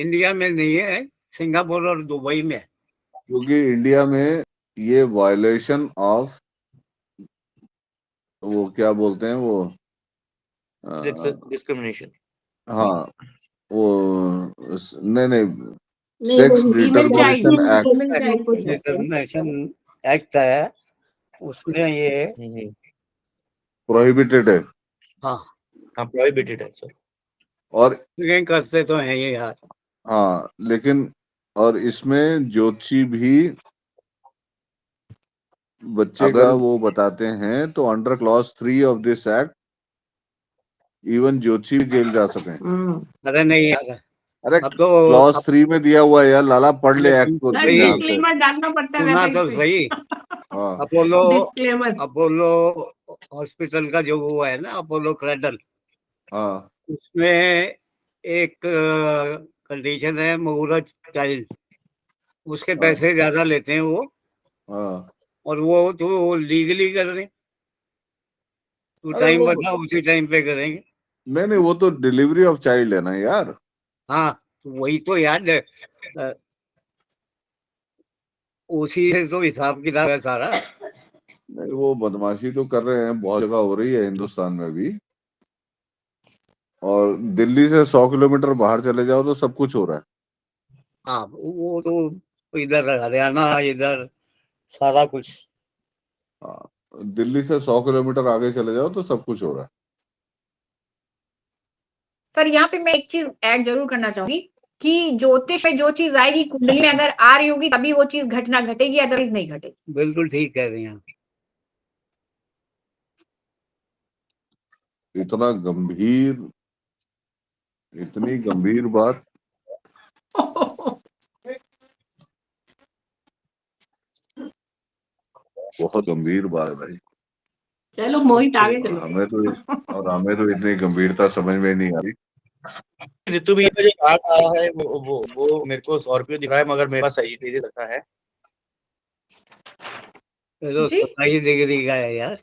इंडिया में नहीं है, सिंगापुर और दुबई में है। क्योंकि इंडिया में ये वायलेशन ऑफ वो क्या बोलते हैं वो डिस्क्रिमिनेशन। हाँ वो नहीं नहीं, सेक्स वो डिटर्मिनेशन एक्ट डिटर्मिनेशन एक्ट है, उसमें ये प्रोहिबिटेड है। हाँ हाँ प्रोहिबिटेड है सर। और लेकिन करते तो हैं ये यार। हाँ लेकिन और इसमें ज्योति भी बच्चे का वो बताते हैं, तो under clause 3 of this act even Jyoti भी जेल जा सके। अरे नहीं यार, अरे अब तो क्लॉज 3 में दिया हुआ है यार, लाला पढ़ ले एक्ट को सही। ध्यान से। डिस्क्लेमर डालना पड़ता है सुना वैसे तो इसमें। सही। हाँ डिस्क्लेमर। अपोलो हॉस्पिटल का जो वो है ना, अपोलो क्रेडल, हाँ उसमें एक कंडीशन है मुहूर्त चाइल्ड, उसके पैसे ज्यादा लेते हैं वो, हाँ। और वो तो लीगली कर रहे हैं। तू अरे टाइम वो- बता, उसी टाइम पे करेंगे। नहीं वो तो डिलीवरी ऑफ चाइल्ड है ना यार। हाँ तो वही तो यार, उसी से तो हिसाब किताब है सारा। नहीं वो बदमाशी तो कर रहे हैं, बहुत जगह हो रही है हिंदुस्तान में भी, और दिल्ली से 100 किलोमीटर बाहर चले जाओ तो सब कुछ हो रहा है। हाँ वो तो इधर हरियाणा, इधर सारा कुछ। हाँ, दिल्ली से 100 किलोमीटर आगे चले जाओ तो सब कुछ हो रहा है। सर यहाँ पे मैं एक चीज ऐड जरूर करना चाहूंगी कि ज्योतिष में जो चीज आएगी कुंडली में अगर आ रही होगी तभी वो चीज घटना घटेगी, अदरवाइज नहीं घटेगी। बिल्कुल ठीक कह रही हैं। इतनी गंभीर बात। बहुत गंभीर बात है भाई। चलो मोहित आगे चलो। हमें तो इतनी गंभीरता समझ में नहीं आ रही। ऋतु भैया का जो चार्ट आया है वो मेरे को स्कॉर्पियो दिखा है, मगर मेरे पास सजिटेरियस रखा है। तो 27 डिग्री का है यार।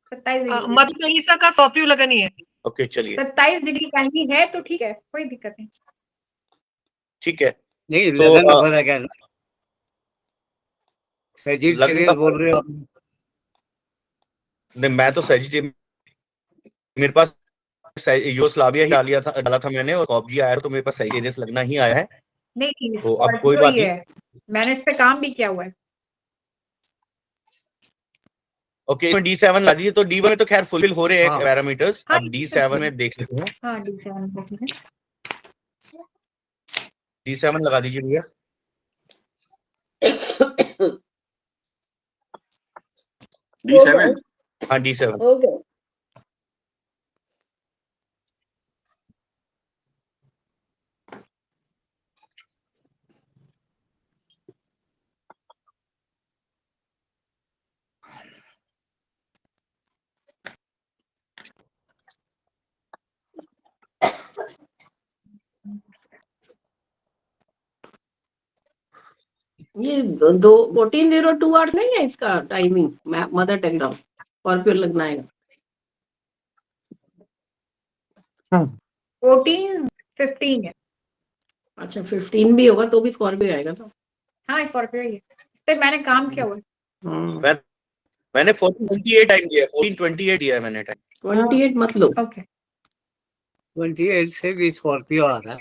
27 डिग्री मदर टेरेसा का स्कॉर्पियो लगा नहीं है। ओके चलिए 27 डिग्री का ही है तो ठीक है, कोई दिक्कत नहीं। ठीक है। नहीं तो, लगन का फर्क है ना, सेजिटेरियस बोल रहे हो आप। नहीं मैं तो सजिटेरियस, मेरे पास यूगोस्लाविया ही डाला था मैंने, और कॉपजी आया तो मेरे पास सजिटेरियस लगना ही आया है। नहीं तो अब कोई बात नहीं। है, मैंने इस पे काम भी किया हुआ है। ओके D7 ला दीजिए। तो D1 में तो खैर फुलफिल हो रहे हैं पैरामीटर्स। हाँ, अब D7 में देख लेते हैं। हाँ D7 D7 लगा दीजिए भैया। D7 हाँ D7 हो गया। ये 1402 आवर्स नहीं है इसका टाइमिंग, मदर टेरेसा स्कॉर्पियो लगना है। 14-15 है। अच्छा 15 भी होगा तो भी स्कॉर्पियो आएगा तो। हाँ स्कॉर्पियो ही है, इस पे मैंने काम किया हुआ है। मैंने 1428 टाइम दिया, 1428 दिया है मैंने टाइम। 28 मत लो। ओके 28 से भी स्कॉर्पियो आ रहा है।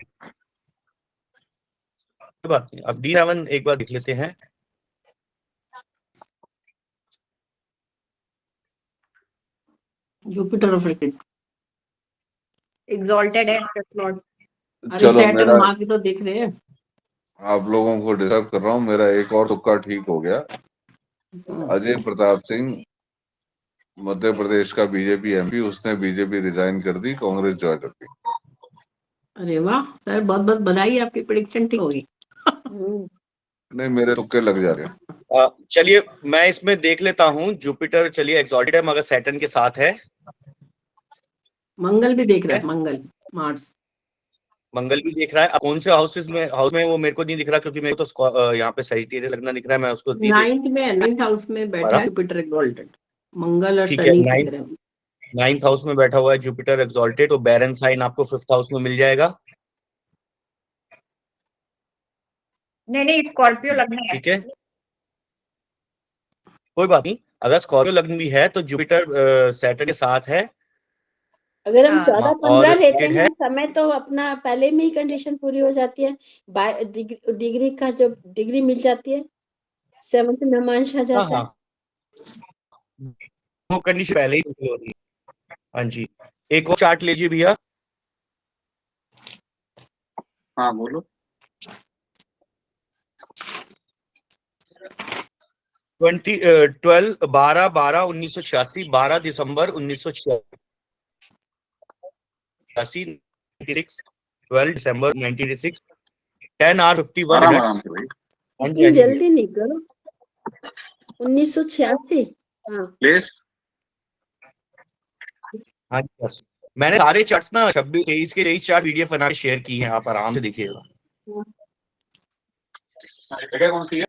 कोई बात नहीं, अब D7 एक बार देख लेते हैं। जुपिटर अफेक्टेड, एग्जॉल्टेड है। अरे चलो सैटर्न मेरा, वहां की तो देख रहे हैं। आप लोगों को डिस्टर्ब कर रहा हूँ, मेरा एक और तुक्का ठीक हो गया। अजय प्रताप सिंह मध्य प्रदेश का बीजेपी एमपी, उसने बीजेपी रिजाइन कर दी, कांग्रेस ज्वाइन कर दी। अरे वाह सर, बहुत बहुत बधाई, आपकी प्रेडिक्शन ठीक होगी। नहीं, मेरे तुक्के लग जा रहे हैं। चलिए मैं इसमें देख लेता हूँ। जुपिटर चलिए एग्जॉल्टेड है मगर सैटर्न के साथ है। मंगल भी देख रहा है, मंगल मार्स। मंगल भी देख रहा है। अब कौन से हाउस में वो मेरे को नहीं दिख रहा, क्योंकि मेरे को तो यहाँ पे सजिटेरियस लगना दिख रहा है, मैं उसको नहीं देख। 9th हाउस में बैठा है जुपिटर एग्जॉल्टेड, मंगल और ठीक है, शनि दिख रहे हैं। 9th हाउस में बैठा हुआ है जुपिटर एग्जॉल्टेड, तो बैरन साइन आपको 5th हाउस में मिल जाएगा। नहीं स्कॉर्पियो लगना है। ठीक है, कोई बात नहीं। अगर स्कॉर्पियो लग्न भी है तो जुपिटर सैटर्न के साथ है। अगर हम हाँ। 14-15 लेते है हैं समय तो अपना पहले में ही कंडीशन पूरी हो जाती है। डिग्री का जब डिग्री मिल जाती है, 7th नमांश आ जाता है। वो कंडीशन पहले ही पूरी हो रही है। हाँ जी, एक और चार्ट लीजिए भैया। हाँ बोलो। 12/12/1986, 12 दिसंबर 1986, 12 दिसंबर 1986, 10h51 आराम मिनट्स। से भाई, इतनी जल्दी नहीं करो। 1986। हाँ प्लीज। हाँ बस मैंने सारे चार्ट्स ना 26 के 23 चार्ट पीडीएफ बना के शेयर किए हैं, आप आराम से देखिएगा। जगह कौन सी है?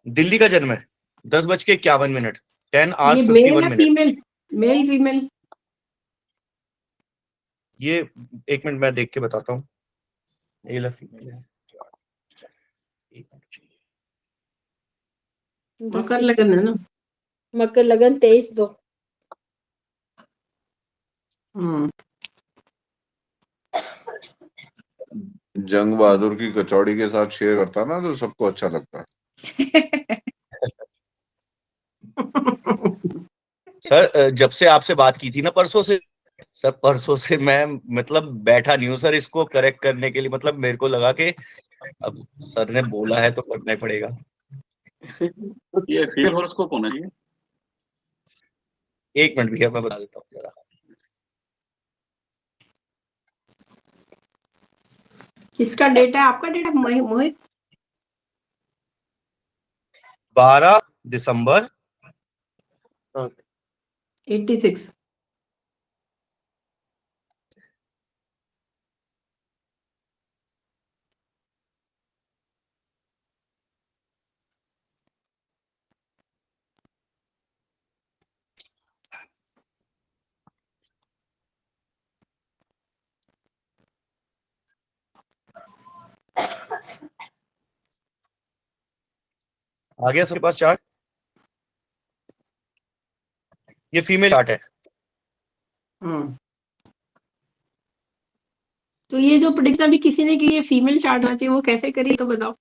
दिल्ली का जन्म है, 10:51, 10 ये hours मेल 51 है minutes। फीमेल? Male female? ये एक मिनट मैं देख के बताता हूँ। मेल है फीमेल है, मकर लगन है ना? मकर लगन 23/2। जंग बहादुर की कचौड़ी के साथ शेयर करता ना तो सबको अच्छा लगता है। सर जब से आपसे बात की थी ना परसों से, सर परसों से मैं मतलब बैठा नहीं हूँ सर इसको करेक्ट करने के लिए। मतलब मेरे को लगा कि अब सर ने बोला है तो करना ही पड़ेगा। ये फीमेल हॉरोस्कोप होना चाहिए। एक मिनट भैया मैं बता देता हूँ जरा। किसका डेटा है? आपका डेटा मोहित? 12 दिसंबर 86। आ गया सबके पास चार्ट? ये फीमेल चार्ट है। तो ये जो प्रेडिक्शन भी किसी ने की, ये फीमेल चार्ट होना चाहिए, वो कैसे करी तो बताओ।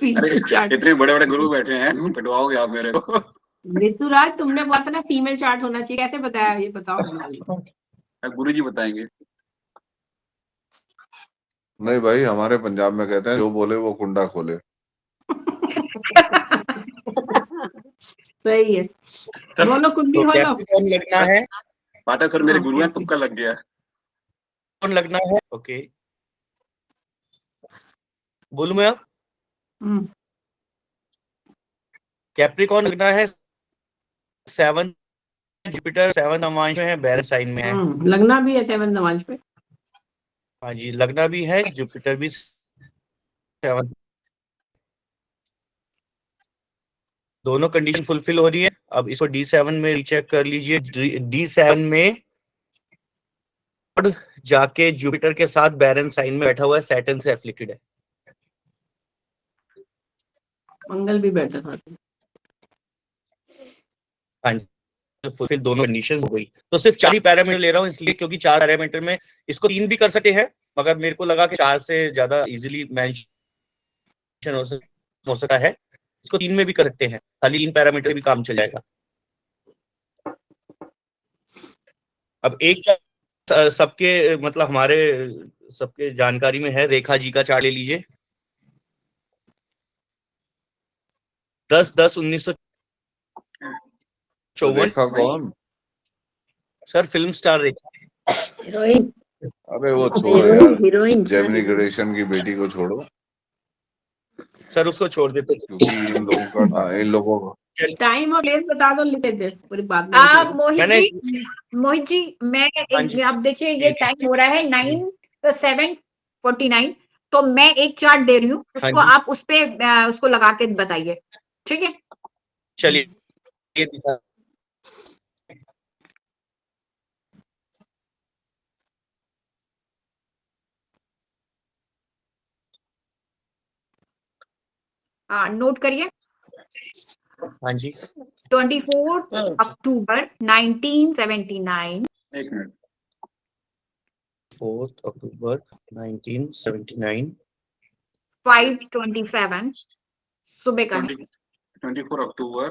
फीमेल चार्ट इतने बड़े बड़े गुरु बैठे हैं, पिटवाओगे आप मेरे को। ऋतुराज, तुमने बोला था ना फीमेल चार्ट होना चाहिए, कैसे बताया ये बताओ। गुरु जी बताएंगे। नहीं भाई, हमारे पंजाब में कहते हैं जो बोले वो कुंडा खोले। सही है, बोलो कुंडी तो खोलो। कैप्रिकॉर्न लगना है। पाठक सर मेरे गुरु हैं, तुक्का लग गया। कौन लगना है? ओके, बोलूं मैं अब? कैप्रिकॉर्न लगना है 7 जुपिटर 7 नवांश में है, बैरन साइन में है। लगना भी है 7 नवांश पे। हाँ जी, लगना भी है, जुपिटर भी 7, दोनों कंडीशन फुलफिल हो रही है। अब इसको D7 में रीचेक कर लीजिए। D7 में जाके जुपिटर के साथ बैरन साइन में बैठा हुआ है, सैटर्न से एफ्लिक्टेड है। मंगल भी बैठा था। हाँ जी, फिर दोनों कंडीशन हो गई। तो सिर्फ 4 ही पैरामीटर ले रहा हूँ इसलिए क्योंकि 4 पैरामीटर में इसको 3 भी कर सकते हैं, मगर मेरे को लगा कि 4 से ज्यादा इजीली मेंशन हो सकता है, इसको 3 में भी कर सकते हैं, खाली 3 पैरामीटर भी काम चल जाएगा। अब एक सबके मतलब हमारे सबके जानकारी में है, रेखा जी का चार्ट ले लीजिए। 10/10/1954। रेखा कौन? सर फिल्म स्टार रेखा। हीरोइन अरे वो छोड़ो यार, heroine heroine Gemini sir Ganesan की बेटी को छोड़ो, सर उसको छोड़ देते। क्योंकि इन लोगों को टाइम और प्लेस बता दो, लिख दे पूरी बात में। मोहित जी मैं हाँ जी। आप देखिए ये टाइम हो रहा है 7:49, तो मैं एक चार्ट दे रही हूँ, हाँ उसको जी। आप उस पे उसको लगा के बताइए, ठीक है? चलिए ये दिखा। नोट करिए। हाँ जी। 24 अक्टूबर 1979। एक मिनट। 4 अक्टूबर 1979। 5:27 सुबह का है। 24 अक्टूबर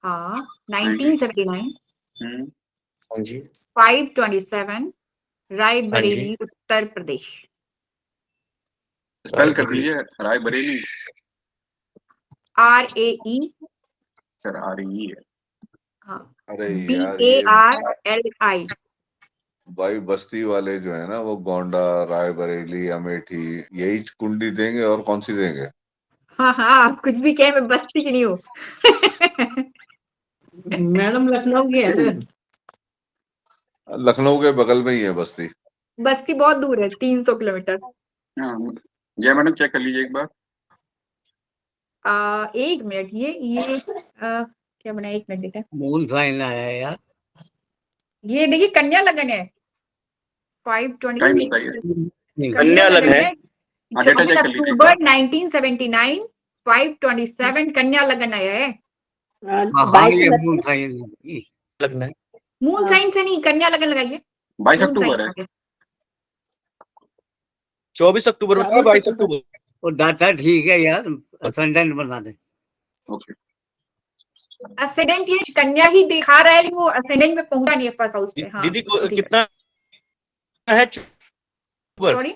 हाँ 1979। हाँ जी। 5:27 रायबरेली उत्तर प्रदेश। स्पेल कर दीजिए, रायबरेली। RAE सर RE है। हाँ अरे यार ये BARLI। भाई बस्ती वाले जो है ना, वो गोंडा, रायबरेली, अमेठी यही कुंडी देंगे, और कौन सी देंगे? हाँ आप कुछ भी कहे, मैं बस्ती की नहीं हूँ। मैडम लखनऊ की है सर। लखनऊ के बगल में ही है बस्ती। बस्ती बहुत दूर है, 300 किलोमीटर। हाँ जय मैडम चेक कर लीजिए एक बार। एक मिनट, ये क्या बना, एक मिनट बेटा। मून साइन आया है यार। ये देखिए कन्या लगन है। 5:20 टाइम बताइए। कन्या लगन है। हाँ डेटा चेक कर लीजिए एक अक्टूबर बार। 1979 5:27 कन्या लगन आया है। हाँ, बाईस ये लगता मून है। साइन लगना है। मून साइन से नहीं, कन्या लगन लगाइए। 22 मून अक्टूबर साइन है। आगे। 24 अक्टूबर बताया, 24 22 अक्टूबर। अक्टूबर। और डाटा ठीक है यार, असेंडेंट बना दे। ओके असेंडेंट ये कन्या ही दिखा रहा है, लेकिन वो असेंडेंट में पहुंचा नहीं है फर्स्ट हाउस पे। हाँ दीदी को ठीक है। कितना है? सॉरी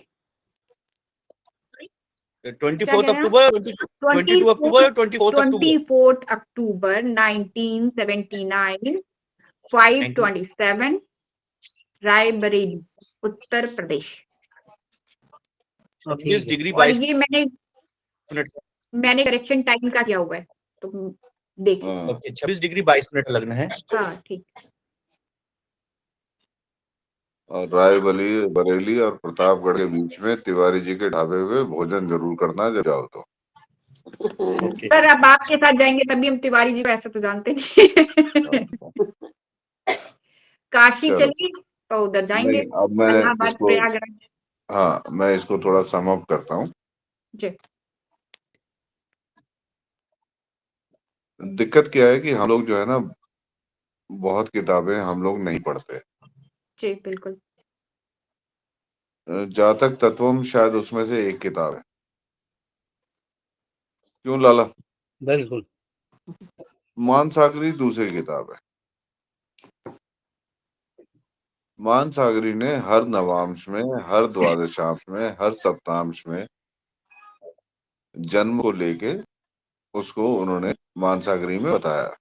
24 अक्टूबर, 22 अक्टूबर और 24 अक्टूबर। 24 अक्टूबर 1979 5:27 रायबरेली उत्तर प्रदेश। 26 डिग्री और 22 ये मिनट। मैंने करेक्शन टाइम का किया हुआ है, तो देखिए। ओके 26 डिग्री 22 मिनट लगना है। हाँ ठीक। और रायबरेली बरेली और प्रतापगढ़ के बीच में तिवारी जी के ढाबे पे भोजन जरूर करना जब जाओ तो। ओके सर अब आपके साथ जाएंगे तभी हम तिवारी जी को ऐसा तो जानते नहीं। काशी चलो। चलिए तो उधर जाएंगे। नहीं, अब मैं इलाहाबाद इसको, प्रयागराज। हाँ मैं इसको थोड़ा सम अप करता हूँ। जी दिक्कत क्या है कि हम लोग जो है ना, बहुत किताबें हम लोग नहीं पढ़ते। जी बिल्कुल। जातक तत्वम शायद उसमें से एक किताब है, क्यों लाला? बिल्कुल। मानसागरी दूसरी किताब है। मानसागरी ने हर नवांश में, हर द्वादशांश में, हर सप्तांश में जन्म को लेके उसको उन्होंने मानसागरी में बताया।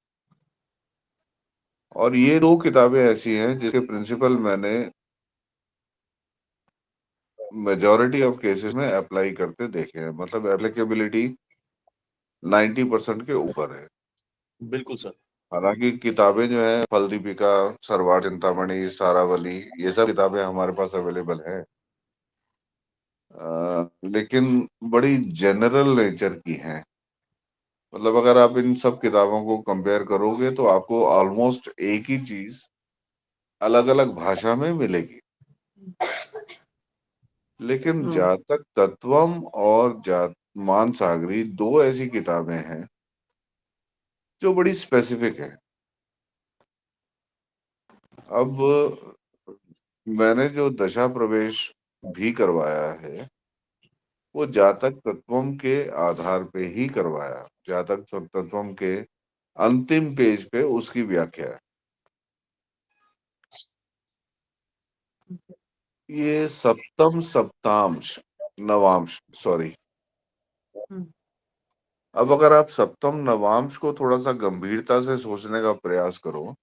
और ये दो किताबें ऐसी हैं जिसके प्रिंसिपल मैंने मेजॉरिटी ऑफ केसेस में अप्लाई करते देखे हैं, मतलब एप्लीकेबिलिटी 90% के ऊपर है। बिल्कुल सर। हालांकि किताबें जो है फल दीपिका, सरवार चिंतामणि, सारावली, ये सब किताबें हमारे पास अवेलेबल है, लेकिन बड़ी जनरल नेचर की हैं। मतलब अगर आप इन सब किताबों को कंपेयर करोगे तो आपको ऑलमोस्ट एक ही चीज अलग अलग भाषा में मिलेगी। लेकिन जातक तत्वम और मानसागरी दो ऐसी किताबें हैं जो बड़ी स्पेसिफिक है। अब मैंने जो दशा प्रवेश भी करवाया है वो जातक तत्वम के आधार पे ही करवाया। जातक तत्वम के अंतिम पेज पे उसकी व्याख्या है। ये सप्तम सप्तांश नवांश सॉरी। अब अगर आप सप्तम नवांश को थोड़ा सा गंभीरता से सोचने का प्रयास करो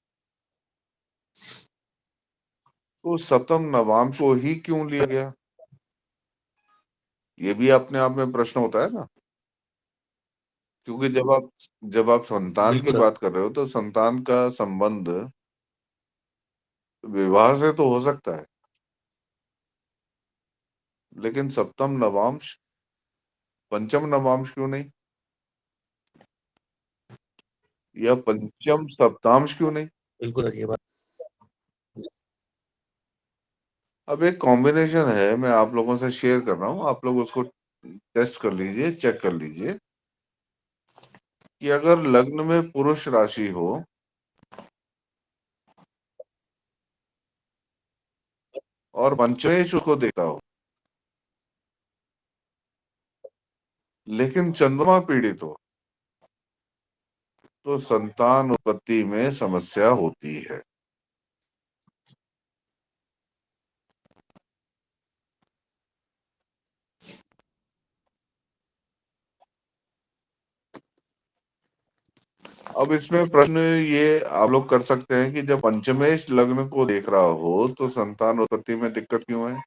तो सप्तम नवांश को ही क्यों लिया गया, ये भी अपने आप में प्रश्न होता है ना। क्योंकि जब आप संतान बिल्कुल की सर। बात कर रहे हो तो संतान का संबंध विवाह से तो हो सकता है, लेकिन सप्तम नवांश पंचम नवांश क्यों नहीं, या पंचम सप्तांश क्यों नहीं। बिल्कुल सर, ये बात अब एक कॉम्बिनेशन है, मैं आप लोगों से शेयर कर रहा हूँ, आप लोग उसको टेस्ट कर लीजिए, चेक कर लीजिए कि अगर लग्न में पुरुष राशि हो और पंचमेश उसको देखता हो लेकिन चंद्रमा पीड़ित हो तो संतान उत्पत्ति में समस्या होती है। अब इसमें प्रश्न ये आप लोग कर सकते हैं कि जब पंचमेश लग्न को देख रहा हो तो संतान उत्पत्ति में दिक्कत क्यों है।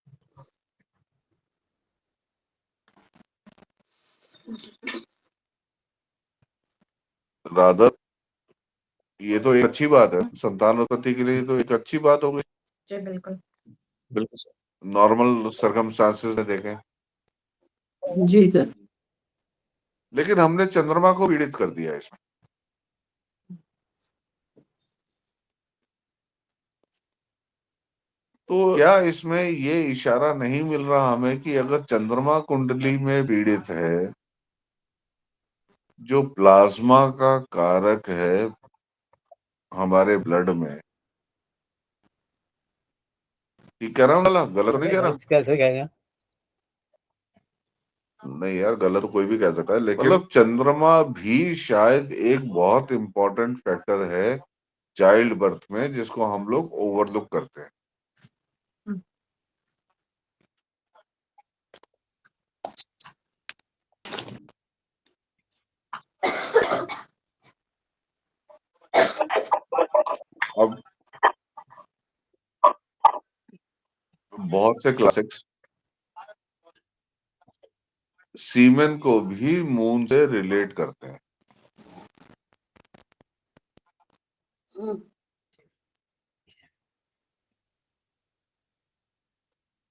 रादर ये तो एक अच्छी बात है, संतान उत्पत्ति के लिए तो एक अच्छी बात हो गई। जी बिल्कुल। बिल्कुल सर। नॉर्मल सर्कमस्टांसेस में देखें, जी सर। लेकिन हमने चंद्रमा को पीड़ित कर दिया इसमें। तो क्या इसमें ये इशारा नहीं मिल रहा हमें कि अगर चंद्रमा कुंडली में पीड़ित है, जो प्लाज्मा का कारक है हमारे ब्लड में, ठीक कह रहा हूँ गलत नहीं कह रहा। कैसे कहेगा? नहीं यार, गलत तो कोई भी कह सकता है, लेकिन मतलब चंद्रमा भी शायद एक बहुत इंपॉर्टेंट फैक्टर है चाइल्ड बर्थ में, जिसको हम लोग ओवरलुक करते हैं। अब बहुत से क्लासिक्स सीमेन को भी मून से रिलेट करते हैं।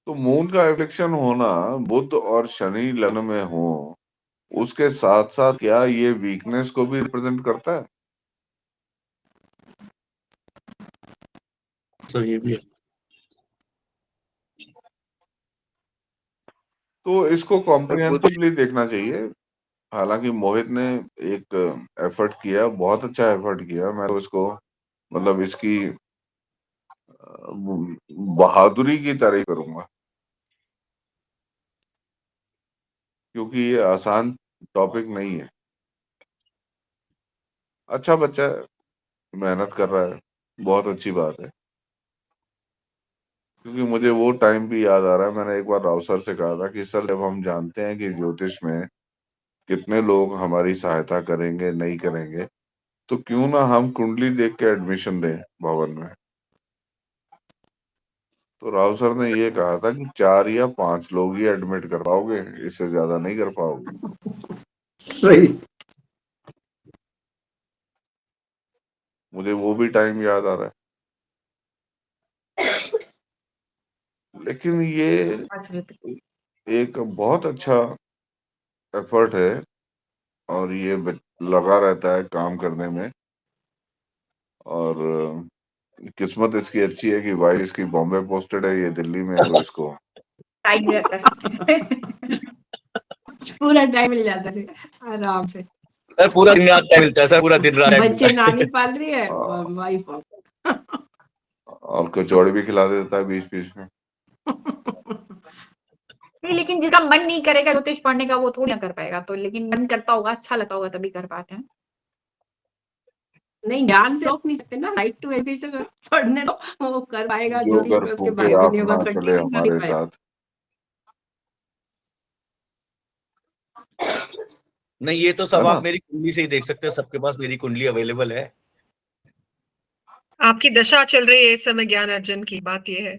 तो मून का एफेक्शन होना बुध और शनि लग्न में हो, उसके साथ साथ क्या ये वीकनेस को भी रिप्रेजेंट करता है। सर ये भी है। तो इसको कॉम्प्रिहेंसिवली देखना चाहिए। हालांकि मोहित ने एक एफर्ट किया, बहुत अच्छा एफर्ट किया, मैं तो इसको मतलब इसकी बहादुरी की तारीफ करूंगा, क्योंकि ये आसान टॉपिक नहीं है। अच्छा बच्चा है, मेहनत कर रहा है, बहुत अच्छी बात है। क्योंकि मुझे वो टाइम भी याद आ रहा है, मैंने एक बार राव सर से कहा था कि सर जब हम जानते हैं कि ज्योतिष में कितने लोग हमारी सहायता करेंगे नहीं करेंगे, तो क्यों ना हम कुंडली देख के एडमिशन दें भवन में। तो राव सर ने ये कहा था कि 4 या 5 लोग ही एडमिट कर पाओगे, इससे ज्यादा नहीं कर पाओगे। सही। मुझे वो भी टाइम याद आ रहा है। लेकिन ये एक बहुत अच्छा एफर्ट है और ये लगा रहता है काम करने में। और किस्मत इसकी अच्छी है कि वाइफ इसकी बॉम्बे पोस्टेड है, ये दिल्ली में है, तो इसको टाइम रहता है। पूरा टाइम मिल जाता है आराम से। सर पूरा दिन रात टाइम मिलता है सर, पूरा दिन रात टाइम मिलता बच्चे है। नानी पाल रही है, वाइफ और कचौड़ी भी खिला देता है बीच बीच में। नहीं, लेकिन जिसका मन नहीं करेगा ज्योतिष पढ़ने का वो थोड़ी ना कर पाएगा, तो लेकिन मन करता होगा, अच्छा लगता होगा तभी कर पाते हैं। नहीं, ज्ञान से रोक नहीं सकते ना, राइट टू एजुकेशन पढ़ने तो वो कर पाएगा, जो ज्योतिष कर में उसके फूके भाई भी आप नहीं होगा, ना चले कंटिन्यू कर नहीं हमारे पाएगा। साथ। नहीं, ये तो है सब ना? आप मेरी कुंडली से ही देख सकते हैं, सबके पास मेरी कुंडली अवेलेबल है। आपकी दशा चल रही है इस समय ज्ञान अर्जन की, बात ये है।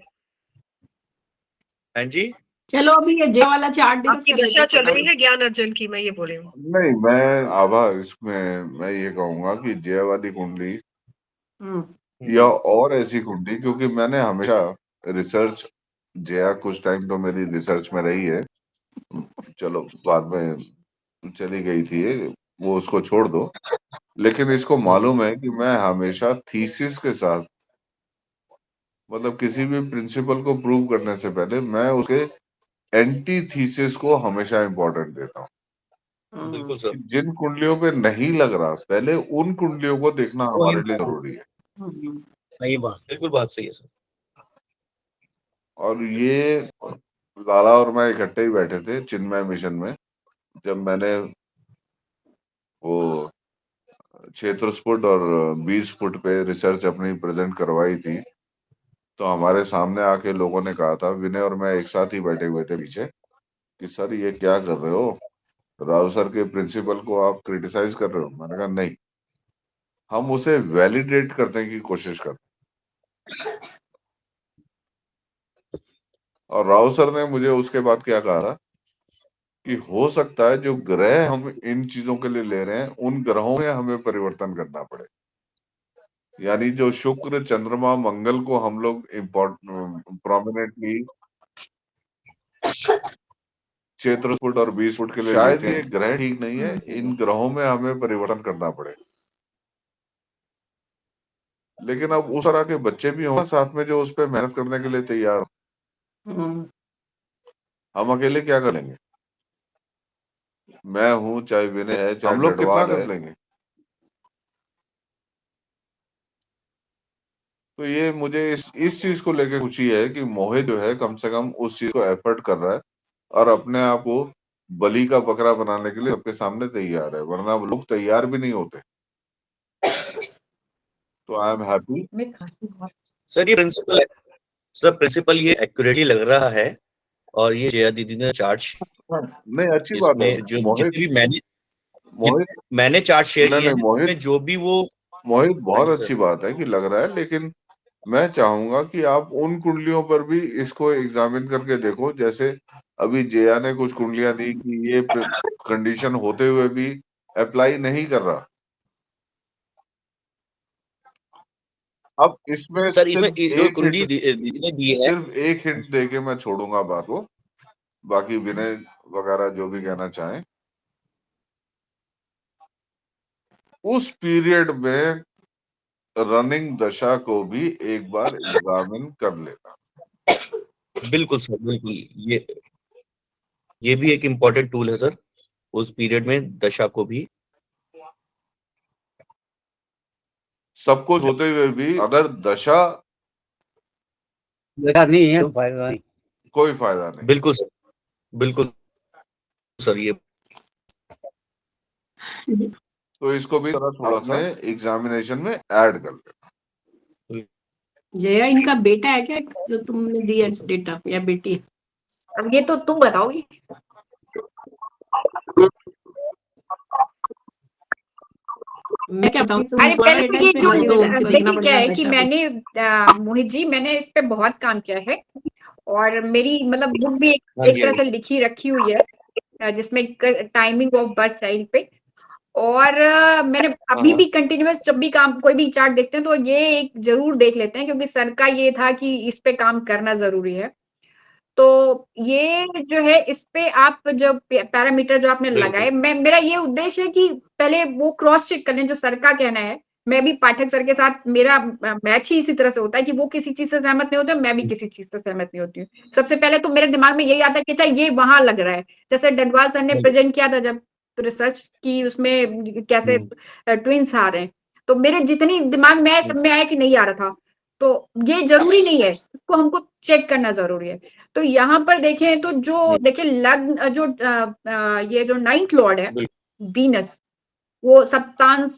हाँ जी, चलो अभी ये जे वाला चार्ट डिस्कस आपकी कर लेते दशा हैं चल रही फटाफट। है ज्ञान अर्जन की, मैं ये बोल रही हूँ। नहीं, मैं आभा इसमें मैं ये कहूंगा कि जय वाली कुंडली या और ऐसी कुंडली, क्योंकि मैंने हमेशा रिसर्च, जया कुछ टाइम तो मेरी रिसर्च में रही है, चलो बाद में चली गई थी वो, उसको छोड़ दो। लेकिन इसको मालूम है कि मैं हमेशा थीसिस के साथ, मतलब किसी भी प्रिंसिपल को प्रूव करने से पहले मैं उसके एंटी थीसिस को हमेशा इम्पोर्टेंट देता हूँ। बिल्कुल सर। जिन कुंडलियों पे नहीं लग रहा, पहले उन कुंडलियों को देखना हमारे लिए जरूरी है। सही बात। बिल्कुल बात सही है सर। और ये लाला और मैं इकट्ठे ही बैठे थे चिन्मय मिशन में, जब मैंने वो 36 फुट और 20 फुट पे रिसर्च अपनी प्रेजेंट करवाई थी, तो हमारे सामने आके लोगों ने कहा था, विनय और मैं एक साथ ही बैठे हुए थे पीछे, कि सर ये क्या कर रहे हो, राव सर के प्रिंसिपल को आप क्रिटिसाइज कर रहे हो। मैंने कहा नहीं, हम उसे वैलिडेट करने की कोशिश करते। और राव सर ने मुझे उसके बाद क्या कहा था कि हो सकता है जो ग्रह हम इन चीजों के लिए ले रहे हैं, उन ग्रहों में हमें परिवर्तन करना पड़े। यानी जो शुक्र, चंद्रमा, मंगल को हम लोग प्रोमिनेंटली 36 फुट और 20 फुट के लिए शायद ये ग्रह ठीक नहीं है, इन ग्रहों में हमें परिवर्तन करना पड़े। लेकिन अब उस तरह के बच्चे भी हों साथ में जो उस पर मेहनत करने के लिए तैयार हो। हम अकेले क्या कर लेंगे? मैं हूं, चाहे विनय है, चाहे हम लोग कितना कर लेंगे? तो ये मुझे इस चीज को लेकर खुशी है कि मोहित जो है कम से कम उस चीज को एफर्ट कर रहा है और अपने आप को बलि का बकरा बनाने के लिए सबके सामने तैयार है, वरना लोग तैयार भी नहीं होते। तो आई एम हैप्पी। सर ये प्रिंसिपल है, सर प्रिंसिपल ये एक्यूरेटली लग रहा है, और ये जया दीदी ने चार्ट, नहीं अच्छी बात है। इसमें जो मोहित, जितने भी मैंने चार्ट शेयर किए हैं, मोहित, जो भी वो मोहित बहुत हाँ जी अच्छी सर। बात है कि लग रहा है, लेकिन मैं चाहूंगा कि आप उन कुंडलियों पर भी इसको एग्जामिन करके देखो। जैसे अभी जया ने कुछ कुंडलियां दी कि ये कंडीशन होते हुए भी अप्लाई नहीं कर रहा। अब इसमें सर इसमें सिर्फ जो एक कुंडली हिंट, दीदी ने दी है, सिर्फ एक हिंट देके मैं छोड़ूंगा बात को, बाकी विनय वगैरह जो भी कहना चाहें। उस पीरियड में रनिंग दशा को भी एक बार एग्जामिन कर लेना। बिल्कुल सर, बिल्कुल ये भी एक इम्पोर्टेंट टूल है सर, उस पीरियड में दशा को भी। सब कुछ होते हुए भी अगर दशा नहीं है तो फायदा नहीं, कोई फायदा नहीं। बिल्कुल सर, बिल्कुल सर। ये तो इसको भी थोड़ा सा एग्जामिनेशन में ऐड कर लेना। जया इनका बेटा है क्या जो तुमने दिया डेटा, या बेटी? अब ये तो तुम बताओगे। मैं क्या बताऊं? अरे पहले तो ये जो देखिए क्या है कि अच्छा, मैंने मोहित जी, मैंने इस पे बहुत काम किया है और मेरी मतलब बुक भी एक तरह से लिखी रखी हुई है जिसमें टाइमिंग ऑफ बर्थ चाइल्ड पे। और मैंने अभी भी कंटिन्यूअस जब भी काम कोई भी चार्ट देखते हैं तो ये एक जरूर देख लेते हैं, क्योंकि सर का ये था कि इस पे काम करना जरूरी है। तो ये जो है इस पे आप जो पैरामीटर जो आपने लगाए, मेरा ये उद्देश्य है कि पहले वो क्रॉस चेक कर लें जो सर का कहना है। मैं भी पाठक सर के साथ मेरा मैच ही इसी तरह से होता है कि वो किसी चीज से सहमत नहीं होते, मैं भी किसी चीज से सहमत नहीं होती हूँ। सबसे पहले तो मेरे दिमाग में यही आता है कि अच्छा ये वहां लग रहा है। जैसे डंडवाल सर ने प्रेजेंट किया था जब रिसर्च की, उसमें कैसे ट्विंस आ रहे हैं, तो मेरे जितनी दिमाग में आया सब में आया कि नहीं आ रहा था। तो ये जरूरी नहीं है, इसको हमको चेक करना जरूरी है। तो यहाँ पर देखें तो जो देखिए लग्न जो ये जो 9th लॉर्ड है वीनस, वो सप्तांश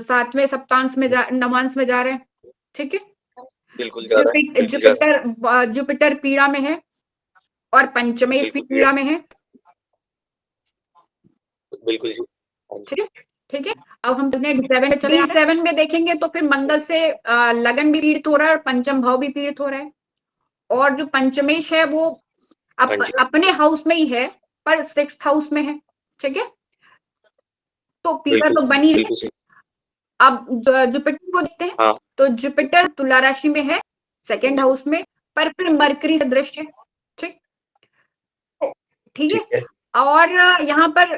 7वें सप्तांश में नवांश में जा रहे हैं, ठीक है। बिल्कुल जा रहा है, बिल्कुल जा रहा है। जुपिटर पीड़ा में है और पंचमे बिल्कुल पीड़ा में है, बिल्कुल जी। हाँ जी। ठीक है, ठीक है। अब हम D7 में चले, D7 में देखेंगे तो फिर मंगल से लगन भी पीड़ित हो रहा है और पंचम भाव भी पीड़ित हो रहा है, और जो पंचमेश है वो हाँ जी। अपने हाउस में ही है पर 6th हाउस में है, ठीक है। तो पीड़ा बिल्कुल तो बनी है। बिल्कुल सही। अब जुपिटर को देखते हैं, हाँ। तो जुपिटर तुला राशि में है 2nd हाउस में, पर फिर मरकरी से दृश्य है, ठीक, ठीक ठीक है। है, और यहाँ पर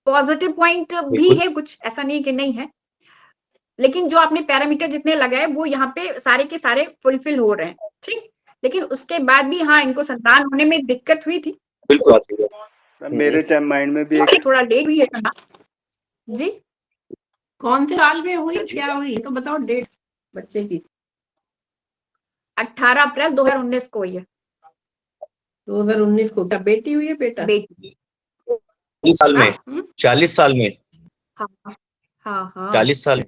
पॉजिटिव पॉइंट भी बिल्कुल। है कुछ, ऐसा नहीं कि नहीं है, लेकिन जो आपने पैरामीटर जितने लगाए वो यहाँ पे सारे के सारे फुलफिल हो रहे हैं, ठीक। लेकिन उसके बाद भी हाँ इनको संतान होने में दिक्कत हुई थी, बिल्कुल आती है। मेरे टाइम माइंड में भी एक थोड़ा लेट हुई है संतान जी। कौन से साल में हुई, क्या हुई तो बताओ डेट बच्चे की। 18 अप्रैल 2019 को हुई है। 2019 को क्या बेटी हुई है बेटा? बेटी 40 साल में, 40 साल में, हाँ हाँ हाँ 40 साल में।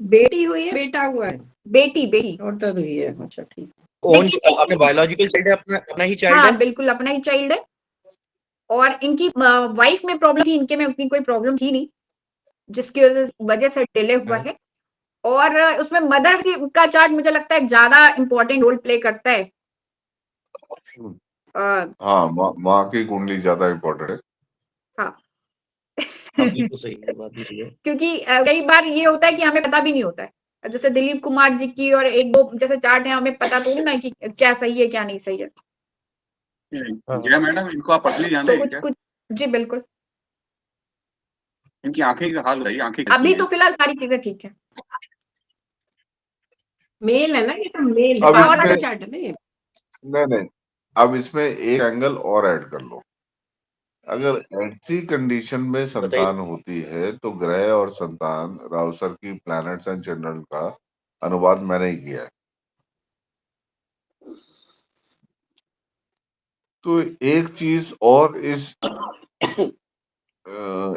बेटी हुई है बेटा हुआ है? बेटी बेटी डॉटर हुई है, अच्छा ठीक। कौन अपने बायोलॉजिकल चाइल्ड है, अपना ही चाइल्ड हाँ है? बिल्कुल अपना ही चाइल्ड है, और इनकी वाइफ में प्रॉब्लम थी, इनके में उतनी कोई प्रॉब्लम थी नहीं, जिसकी वजह से डिले हुआ है। और उसमें मदर का चार्ट मुझे लगता है ज्यादा इंपॉर्टेंट रोल प्ले करता है। हाँ, माँ की कुंडली ज्यादा इम्पोर्टेंट है। हाँ बिल्कुल सही है, बात भी सही है। क्योंकि कई बार ये होता है कि हमें पता भी नहीं होता है, जैसे दिलीप कुमार जी की और एक दो जैसे चार्ट है, हमें पता तो नहीं ना कि क्या सही है क्या नहीं सही है। जया मैडम, इनको आप पतली जान रहे हैं क्या? कुछ जी बिल्कुल। इनकी आंखें का हाल बताइए, आंखें अभी तो फिलहाल सारी चीजें ठीक है। मेल है ना ये तो, मेल अब पावर इसमें- चार्ट है ना ये। नहीं, अब इसमें एक एंगल और ऐड कर लो। अगर ऐसी कंडीशन में संतान होती है तो ग्रह और संतान, राव सर की प्लैनेट्स एंड चिल्ड्रन का अनुवाद मैंने ही किया है। तो एक चीज और इस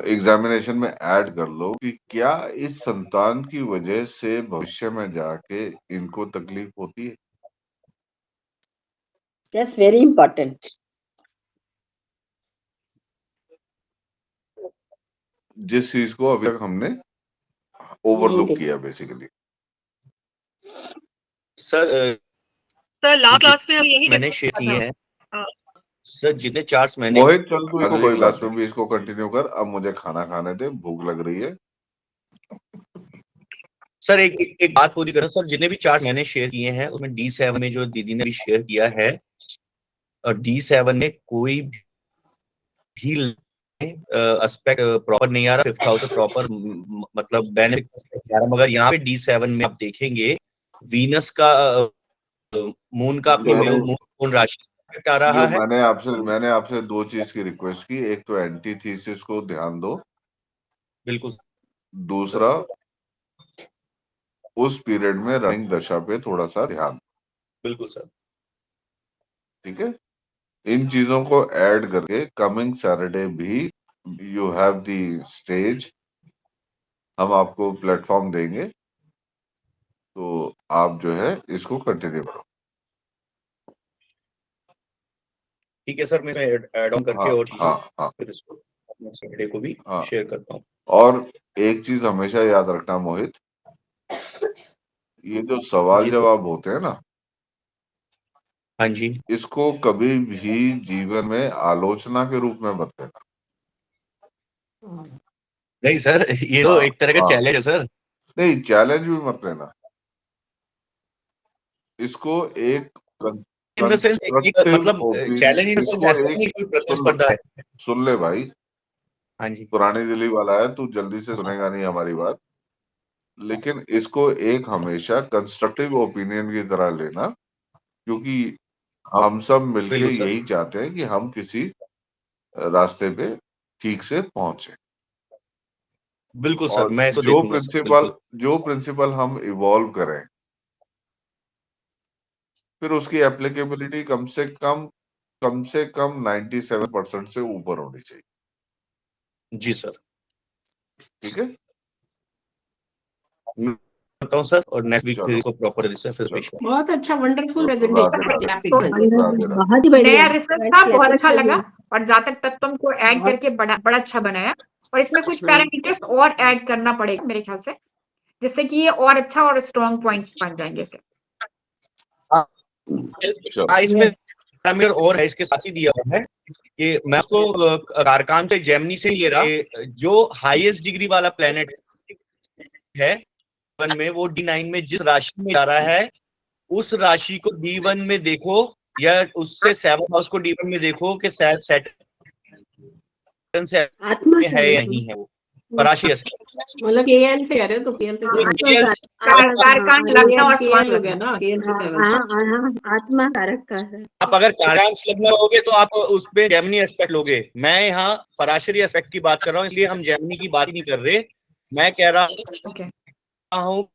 एग्जामिनेशन में ऐड कर लो कि क्या इस संतान की वजह से भविष्य में जाके इनको तकलीफ होती है। That's very important. जिस चीज को अभी तक हमने ओवरलुक किया basically. Sir sir last class में हम यही मैंने discuss शेयर किया किए हैं हाँ। सर, जितने चार्ट्स मैंने मोहित चल तू अगली क्लास में भी इसको कंटिन्यू कर। अब मुझे खाना खाने दे, भूख लग रही है। सर एक बात पूरी करें सर, जितने भी चार्ट मैंने शेयर किए हैं उसमें D7 में जो दीदी ने भी शेयर किया है, और D7 में कोई भी एस्पेक्ट प्रॉपर नहीं आ रहा, 5th हाउस प्रॉपर मतलब बेनिफिट आ रहा, मगर यहाँ पे D7 में आप देखेंगे वीनस का मून का आपके मून राशि आ रहा है। मैंने आपसे दो चीज की रिक्वेस्ट की, एक तो एंटीथीसिस को ध्यान दो, बिल्कुल। दूसरा उस पीरियड में रनिंग दशा पे थोड़ा सा ध्यान। बिल्कुल सर, ठीक है। इन चीजों को ऐड करके कमिंग सैटरडे भी यू हैव द स्टेज, हम आपको प्लेटफॉर्म देंगे, तो आप जो है इसको कंटिन्यू करो। ठीक है सर, मैं ऐड ऑन करके और हाँ, फिर इसको अपने सैटरडे को भी हाँ। शेयर करता हूँ। और एक चीज हमेशा याद रखना मोहित, ये जो सवाल जवाब होते हैं ना, हाँ जी, इसको कभी भी जीवन में आलोचना के रूप में मत लेना। नहीं सर, ये तो एक तरह का चैलेंज है सर। नहीं, चैलेंज भी मत लेना, इसको एक मतलब चैलेंज इन द सेंस नहीं कोई प्रतिस्पर्धा है। सुन ले भाई, हाँ जी, पुरानी दिल्ली वाला है तू, जल्दी से सुनेगा नहीं हमारी बात, लेकिन इसको एक हमेशा कंस्ट्रक्टिव ओपिनियन की तरह लेना, क्योंकि हम सब मिलके यही चाहते हैं कि हम किसी रास्ते पे ठीक से पहुंचे। बिल्कुल सर, मैं इसको जो प्रिंसिपल हम इवॉल्व करें फिर उसकी एप्लीकेबिलिटी कम से कम 97% से ऊपर होनी चाहिए। जी सर, ठीक है, करता हूँ सर, और नेक्स्ट वीक चलो। फिर इसको प्रॉपर से फिर पेश करूँ। बहुत अच्छा, वंडरफुल राधे प्रेजेंटेशन। राधे राधे राधे। बहुत ही बढ़िया, नया रिसर्च था, बहुत अच्छा लगा। और जातक तत्व को ऐड बहुत- करके बड़ा अच्छा बनाया। और इसमें कुछ हाँ। पैरामीटर्स और ऐड करना पड़ेगा मेरे ख्याल से, जिससे कि ये और अच्छा और स्ट्रॉन्ग पॉइंट्स बन जाएंगे इससे। इसमें पैरामीटर और है, इसके साथ ही दिया हुआ है कि मैं उसको कारकान से जेमिनी से ले रहा, जो हाईएस्ट डिग्री वाला प्लेनेट है D1 में, वो D9 में जिस राशि में जा रहा है, उस राशि को D1 में देखो, या उससे 7th हाउस को D1 में देखो कि सैटर्न से आत्मा है या नहीं है वो पराशी। मतलब KL से कह रहे हो तो KL से कारकान लगना और KL हो गया ना, KL से आत्मा कारक का है। आप अगर कारकांश लग्न लोगे तो आप उस पे जेमिनी एस्पेक्ट लोगे। मैं यहाँ पराशरी एस्पेक्ट की बात कर रहा हूँ, इसलिए हम जेमिनी की बात नहीं कर रहे। मैं कह रहा हूँ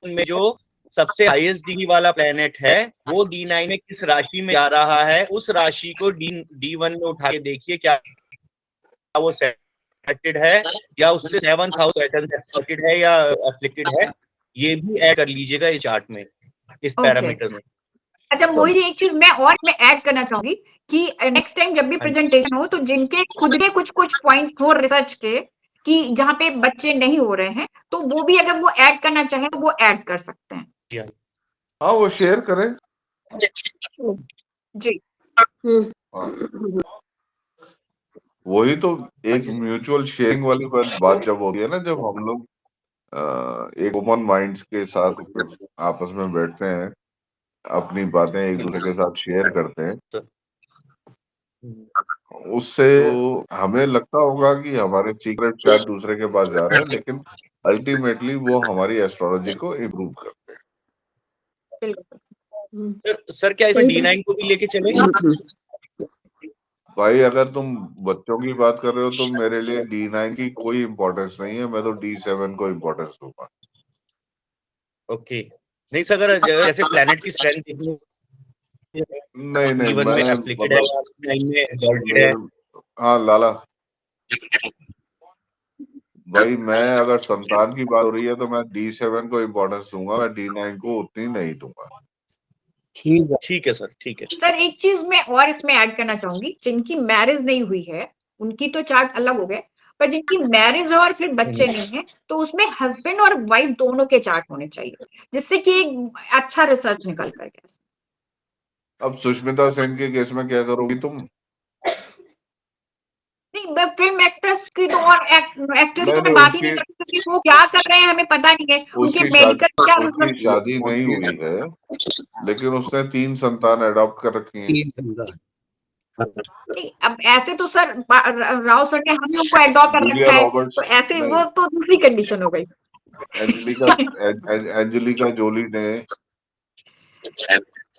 में जो सबसे हाईएस्ट डिग्री वाला प्लेनेट है वो D9 में किस राशि में जा रहा है, उस राशि को D1 में उठा के देखिए, क्या वो सेटेड है या उससे 7th हाउस सेटेड है या अफ्लिक्टेड है। ये भी ऐड कर लीजिएगा इस चार्ट में, इस पैरामीटर में। अच्छा मोहित जी, एक चीज मैं और ऐड करना चाहूंगी कि नेक्स्ट टाइम जब भी प्रेजेंटेशन हो तो जिनके खुद के कुछ पॉइंट्स हो रिसर्च के कि जहाँ पे बच्चे नहीं हो रहे हैं, तो वो भी अगर वो ऐड करना चाहें तो वो ऐड कर सकते हैं। हाँ, वो शेयर करें जी। वही तो एक म्यूचुअल शेयरिंग वाली बात जब होती है ना, जब हम लोग एक ओपन माइंड्स के साथ आपस में बैठते हैं, अपनी बातें एक दूसरे के साथ शेयर करते हैं, उससे हमें लगता होगा कि हमारे सीक्रेट शायद दूसरे के पास जा रहे हैं, लेकिन अल्टीमेटली वो हमारी एस्ट्रोलॉजी को इम्प्रूव करते हैं। सर क्या इसमें D9 को भी लेके चले? भाई अगर तुम बच्चों की बात कर रहे हो तो मेरे लिए D9 की कोई इम्पोर्टेंस नहीं है, मैं तो D7 को इम्पोर्टेंस दूंगा। ओके, नहीं सर, अगर जैसे प्लेनेट की स्ट्रेंथ नहीं मैं मतलब हाँ लाला भाई, मैं अगर संतान की बात हो रही है तो मैं D7 को इम्पोर्टेंस दूंगा, मैं D9 को उतनी नहीं दूंगा। ठीक है सर, ठीक है सर। एक चीज मैं और इसमें ऐड करना चाहूंगी, जिनकी मैरिज नहीं हुई है उनकी तो चार्ट अलग हो गए, पर जिनकी मैरिज है और फिर बच्चे नहीं है तो उसमें हस्बैंड और वाइफ दोनों के चार्ट होने चाहिए, जिससे कि एक अच्छा रिसर्च निकल कर गया। अब सुष्मिता सेन के केस में क्या करोगी तुम? नहीं, फिल्म एक्ट्रेस की तो और एक्ट्रेस की तो मैं बात ही नहीं कर सकती, वो क्या कर रहे हैं हमें पता नहीं है, उनके मेडिकल क्या उसकी शादी नहीं हुई है, लेकिन उसने 3 संतान अडॉप्ट कर रखी हैं। नहीं, अब ऐसे तो सर राव सर ने हम लोग को एडॉप्ट कर रखा है, तो ऐसे वो तो दूसरी कंडीशन हो गई। एंजेलिका जोली ने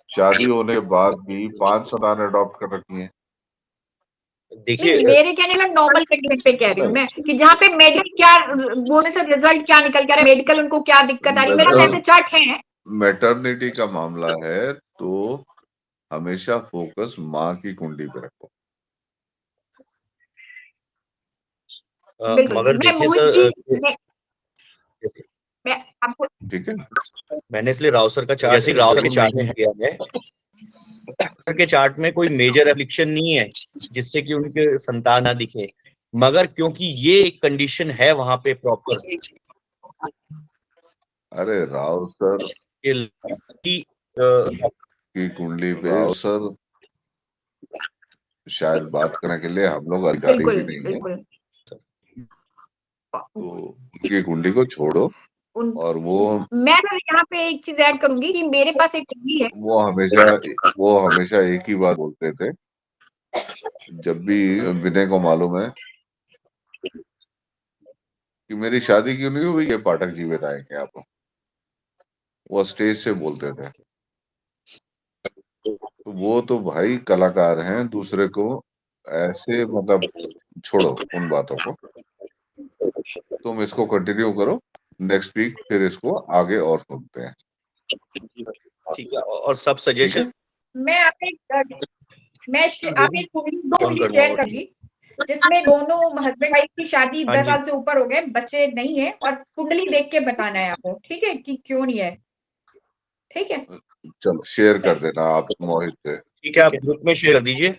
शादी होने के बाद भी 5 संतान अडॉप्ट कर रखी हैं। देखिए मेरे कहने में नॉर्मल कंडीशन पे कह रही हूँ मैं, कि जहाँ पे मेडिकल क्या बोलने से रिजल्ट क्या निकल कर मेडिकल उनको क्या दिक्कत आ रही है, मेरा ऐसे चार्ट है। मैटरनिटी का मामला है तो हमेशा फोकस माँ की कुंडली पे रखो। मगर देखिए सर, मैं आपको ठीक है, मैंने इसलिए राव सर का चार्ट, जैसे राव सर के चार्ट में किया है, के चार्ट में कोई मेजर एफ्लिक्शन नहीं है जिससे कि उनके संतान ना दिखे, मगर क्योंकि ये एक कंडीशन है वहां पे प्रॉपर। अरे राव सर की कुंडली पे सर शायद बात करने के लिए हम लोग अधिकारी भी नहीं है, तो उनकी कुंडली को छोड़ो। और वो मैं यहाँ पे एक चीज ऐड करूंगी कि मेरे पास एक कुंडली है, वो हमेशा एक ही बात बोलते थे, जब भी विनय को मालूम है कि मेरी शादी क्यों नहीं हुई, ये पाठक जी बताएंगे आपको, वो स्टेज से बोलते थे। तो वो तो भाई कलाकार हैं, दूसरे को ऐसे मतलब छोड़ो उन बातों को, तुम इसको कंटिन्यू करो, नेक्स्ट वीक फिर इसको आगे और सुनते हैं। ठीक है, और सब सजेशन मैं आपको कुंडली 2 कौन कुंडली करवाओ, शेयर करूंगी जिसमें दोनों हस्बैंड वाइफ की शादी हाँ 10 जी। साल से ऊपर हो गए, बच्चे नहीं है, और कुंडली देख के बताना है आपको, ठीक है, कि क्यों नहीं है। ठीक है, चलो शेयर कर देना आप मोहित से। ठीक है, आप ग्रुप में शेयर कर दीजिए।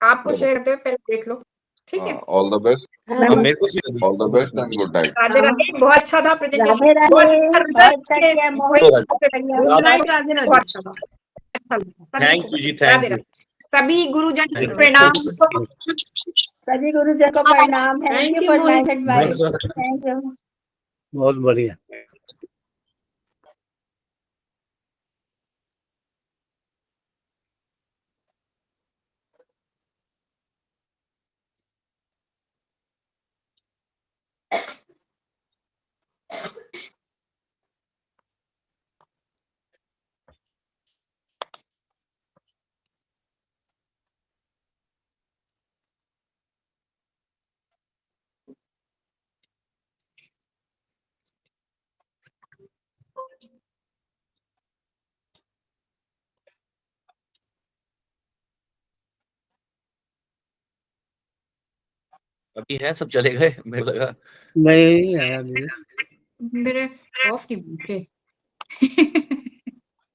आपको शेयर करते हुए पहले देख लो, ठीक है। ऑल द बेस्ट, अब मेरे को शेयर कर all the best and good night. Radhe Radhe, बहुत अच्छा था प्रेजेंटेशन, राधे राधे, बहुत अच्छा किया मोहित। दीजिए। नाइट राधे राधे। बहुत अच्छा था, अच्छा लगा। थैंक यू जी, राधे थैंक यू। राधे। सभी गुरुजन को प्रणाम। सभी गुरुजन को प्रणाम। Thank you for nice advice. Thank you. बहुत बढ़िया। अभी है, सब चले गए, मेरे को लगा। नहीं आया नहीं। मेरे ऑफ नहीं हुए।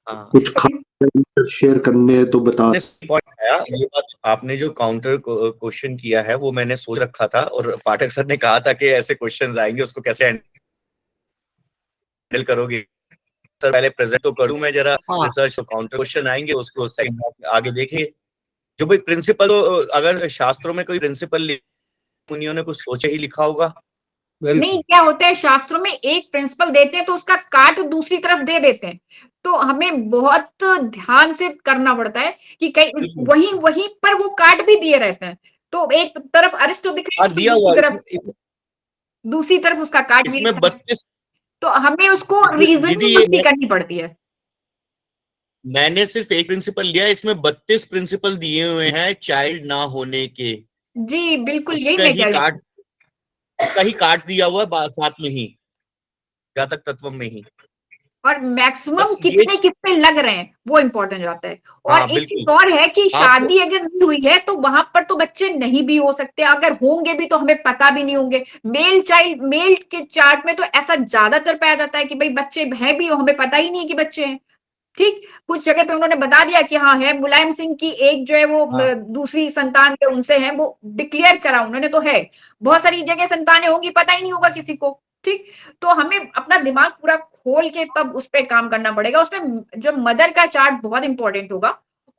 हाँ, कुछ खास शेयर करने हैं तो बता। पॉइंट आया, ये बात आपने जो काउंटर क्वेश्चन किया है वो मैंने सोच रखा था, और पाठक सर ने कहा था कि ऐसे क्वेश्चंस आएंगे, उसको कैसे हैंडल करोगे। सर पहले प्रेजेंट तो करूं मैं जरा रिसर्च, तो काउंटर क्वेश्चन आएंगे, उसको सेकंड आगे देखेंगे। जो भाई प्रिंसिपल, तो अगर शास्त्रों में कोई प्रिंसिपल मुनियों ने कुछ सोचा ही लिखा होगा। नहीं, क्या होता है शास्त्रों में एक प्रिंसिपल देते हैं तो उसका काट दूसरी तरफ दे देते हैं, तो हमें बहुत ध्यान से करना पड़ता है कि कहीं वहीं पर वो काट भी दिए रहते हैं, तो एक तरफ अरिष्ट दिखा दिया हुआ दूसरी तरफ उसका काट भी इसमें 32, तो हमें उसको रीजनिंग करनी पड़ती है। मैंने सिर्फ एक प्रिंसिपल लिया, इसमें 32 प्रिंसिपल दिए हुए हैं चाइल्ड ना होने के। जी बिल्कुल, यही उसका मैं ही कह रही हूँ। उसका ही काट दिया हुआ है साथ में ही, जातक तत्व में ही, और मैक्सिमम कितने लग रहे हैं वो इम्पोर्टेंट जाता है। और एक चीज और है कि शादी अगर नहीं हुई है तो वहां पर तो बच्चे नहीं भी हो सकते, अगर होंगे भी तो हमें पता भी नहीं होंगे। मेल के चार्ट में तो ऐसा ज्यादातर पाया जाता है कि भाई बच्चे हैं भी, हमें पता ही नहीं है कि बच्चे हैं। ठीक, कुछ जगह पे उन्होंने बता दिया कि हाँ है, मुलायम सिंह की एक जो है वो दूसरी संतान है उनसे है, वो डिक्लेयर करा उन्होंने, तो है। बहुत सारी जगह संतानें होंगी, पता ही नहीं होगा किसी को। ठीक, तो हमें अपना दिमाग पूरा खोल के तब उस पर काम करना पड़ेगा। उसमें जो मदर का चार्ट बहुत इंपॉर्टेंट होगा,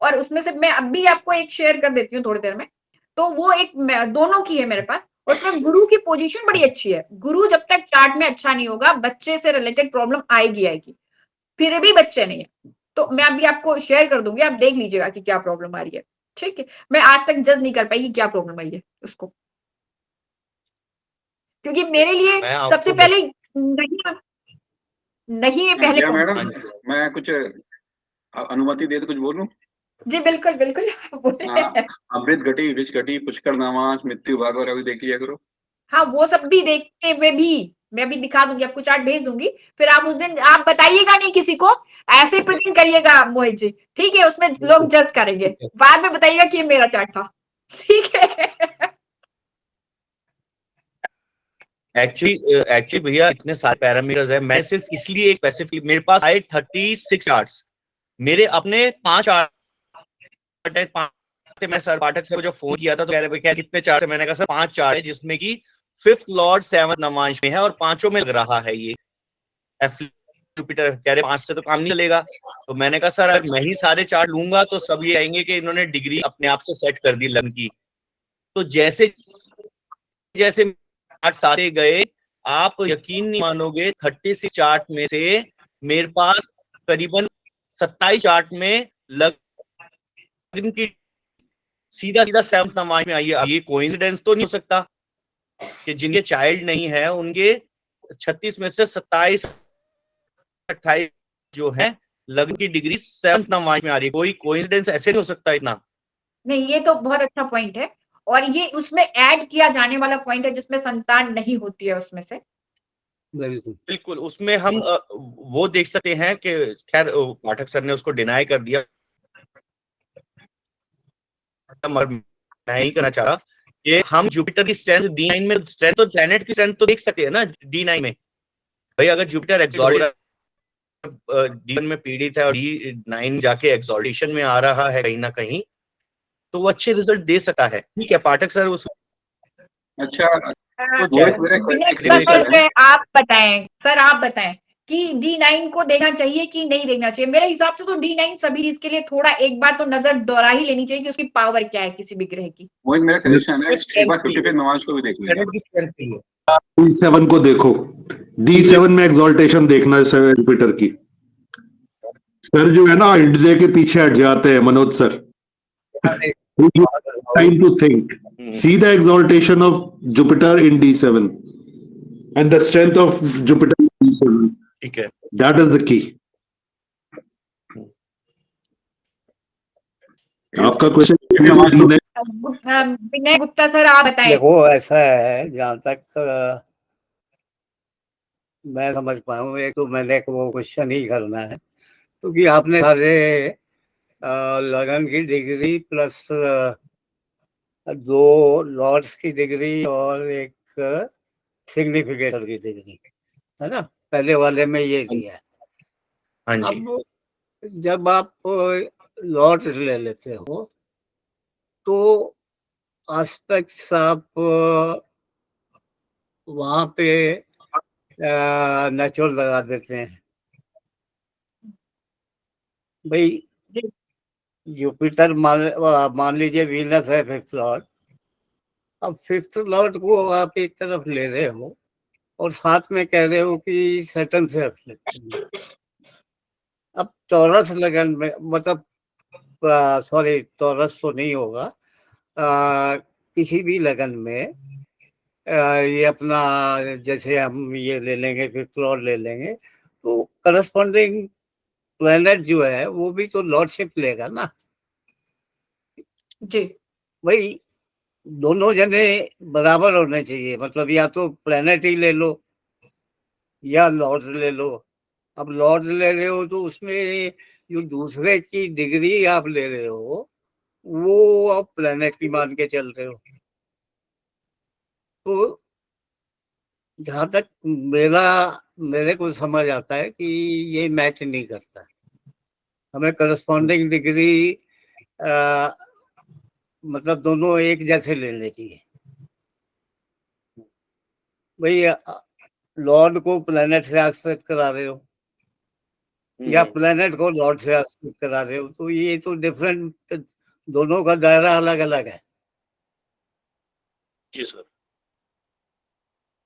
और उसमें से मैं अभी आपको एक शेयर कर देती हूँ थोड़ी देर में। तो वो एक दोनों की है मेरे पास, उसमें गुरु की पोजीशन बड़ी अच्छी है। गुरु जब तक चार्ट में अच्छा नहीं होगा, बच्चे से रिलेटेड प्रॉब्लम आएगी, फिर भी बच्चे नहीं है तो मैं अभी आपको शेयर कर दूंगी, आप देख लीजिएगा कि क्या प्रॉब्लम आ रही है। ठीक है, मैं आज तक जज नहीं कर पाई कि क्या प्रॉब्लम आई है उसको, क्योंकि मेरे लिए सबसे पहले नहीं है पहले। मैडम मैं कुछ अनुमति दे तो कुछ बोलूं? जी बिल्कुल बिल्कुल। अमृत घटी, विष घटी, पुष्कर नामांश, मृत्यु भाग और अभी देख लिया करो। हाँ, वो सब भी देखते हुए भी मैं भी दिखा दूंगी, आपको चार्ट भेज दूंगी, फिर आप उस दिन आप बताइएगा नहीं किसी को, ऐसे प्रेजेंट करिएगा मोहित जी, ठीक है? उसमें लोग जज करेंगे, बाद में बताइएगा कि ये मेरा चार्ट था, ठीक है? एक्चुअली भैया इतने सारे पैरामीटर्स है, मैं सिर्फ इसलिए स्पेसिफिक, मेरे पास आए 36 चार्ट्स, मेरे अपने 5 चार्ट है। मैं सर पाठक से जो फोन किया था तो कह रहे क्या कितने चार्ट है, मैंने कहा सर 5 चार्ट है, जिसमें कि 5th लॉर्ड 7th नमांश में है, और 5 में लग रहा है ये जुपिटर। कह रहे 5 से तो काम नहीं चलेगा, तो मैंने कहा सर अगर मैं ही सारे चार्ट लूंगा तो सब ये आएंगे कि इन्होंने डिग्री अपने आप से सेट कर दी लग्न की। तो जैसे जैसे चार्ट सारे गए, आप यकीन नहीं मानोगे, 36 चार्ट में से मेरे पास करीबन 27 चार्ट में लग्न की सीधा 7th नमाज में आई है। ये कोइंसिडेंस तो नहीं हो सकता कि जिनके चाइल्ड नहीं है उनके 36 में से 27 28 जो है लग्न की डिग्री 7th नमाज में आ रही है। कोई कोइंसिडेंस ऐसे नहीं हो सकता इतना। नहीं, ये तो बहुत अच्छा पॉइंट है, और ये उसमें ऐड किया जाने वाला पॉइंट है जिसमें संतान नहीं होती है उसमें से। बिल्कुल बिल्कुल उसमें हम वो देख सकते हैं कि खैर पाठक सर ने उसको डिनाई कर दिया, मगर मैं नहीं करना चाह रहा कि हम जुपिटर की स्ट्रेंथ D9 में, स्ट्रेंथ तो प्लेनेट की स्ट्रेंथ तो देख सकते हैं ना D9 में। भाई अगर जुपिटर एक्सॉल्ट हो रहा है, D1 में पीड़ित है और D9 जाके एक्सॉल्टेशन में आ रहा है कहीं ना कहीं, तो वो अच्छे रिजल्ट दे सकता है। ठीक है पाठक सर उस अच्छा तो विनय गुप्ता सर आप बताएं, सर आप बताएं कि D9 को देखना चाहिए कि नहीं देखना चाहिए। मेरे हिसाब से तो D9 सभी इसके लिए थोड़ा एक बार तो नजर दौड़ा ही लेनी चाहिए कि उसकी पावर क्या है किसी भी ग्रह की। मोहित मेरा सजेशन है एक बार 55 नवाज को भी देख लेना। D7 को देखो, D7 में एक्सॉल्टेशन देखना है सर जुपिटर की। सर जो है ना इंडिया के पीछे हट जाते हैं Manoj sir. Time to think, see the exaltation of Jupiter in D7 and the strength of Jupiter in D7, ठीक है, दैट इज द की। आपका क्वेश्चन विनय गुप्ता सर आप बताएं। देखो ऐसा है, जहाँ तक मैं समझ पाऊँ, एक तो मैंने वो क्वेश्चन ही करना है क्योंकि आपने सारे लगन की डिग्री प्लस 2 लॉर्ड्स की डिग्री और एक सिग्निफिकेटर की डिग्री, है ना, पहले वाले में ये दिया है। हाँ जी, अब जब आप लॉर्ड्स ले लेते हो तो एस्पेक्ट्स आप वहां पे नेचुरल लगा देते हैं। भाई जुपिटर मान लीजिए वीनस है 5th लॉर्ड, अब 5th लॉर्ड को आप एक तरफ ले रहे हो और साथ में कह रहे हो कि सैटर्न से अफेक्ट। अब टॉरस लगन में, मतलब सॉरी टॉरस तो नहीं होगा, किसी भी लगन में ये अपना, जैसे हम ये ले लेंगे 5th लॉर्ड ले लेंगे तो करस्पॉन्डिंग प्लेनेट जो है वो भी तो लॉर्डशिप लेगा ना जी। भाई। दोनों जने बराबर होने चाहिए, मतलब या तो प्लेनेट ही ले लो या लॉर्ड्स ले लो। अब लॉर्ड्स ले रहे हो तो उसमें जो दूसरे की डिग्री आप ले रहे हो वो आप प्लेनेट की मान के चल रहे हो। तो जहां तक मेरे को समझ आता है कि ये मैच नहीं करता। हमें करस्पॉन्डिंग डिग्री मतलब दोनों एक जैसे लेने चाहिए। भाई लॉर्ड को प्लेनेट से एस्पेक्ट करा रहे हो या प्लेनेट को लॉर्ड से एस्पेक्ट करा रहे हो, तो ये तो डिफरेंट, दोनों का दायरा अलग अलग है। जी सर।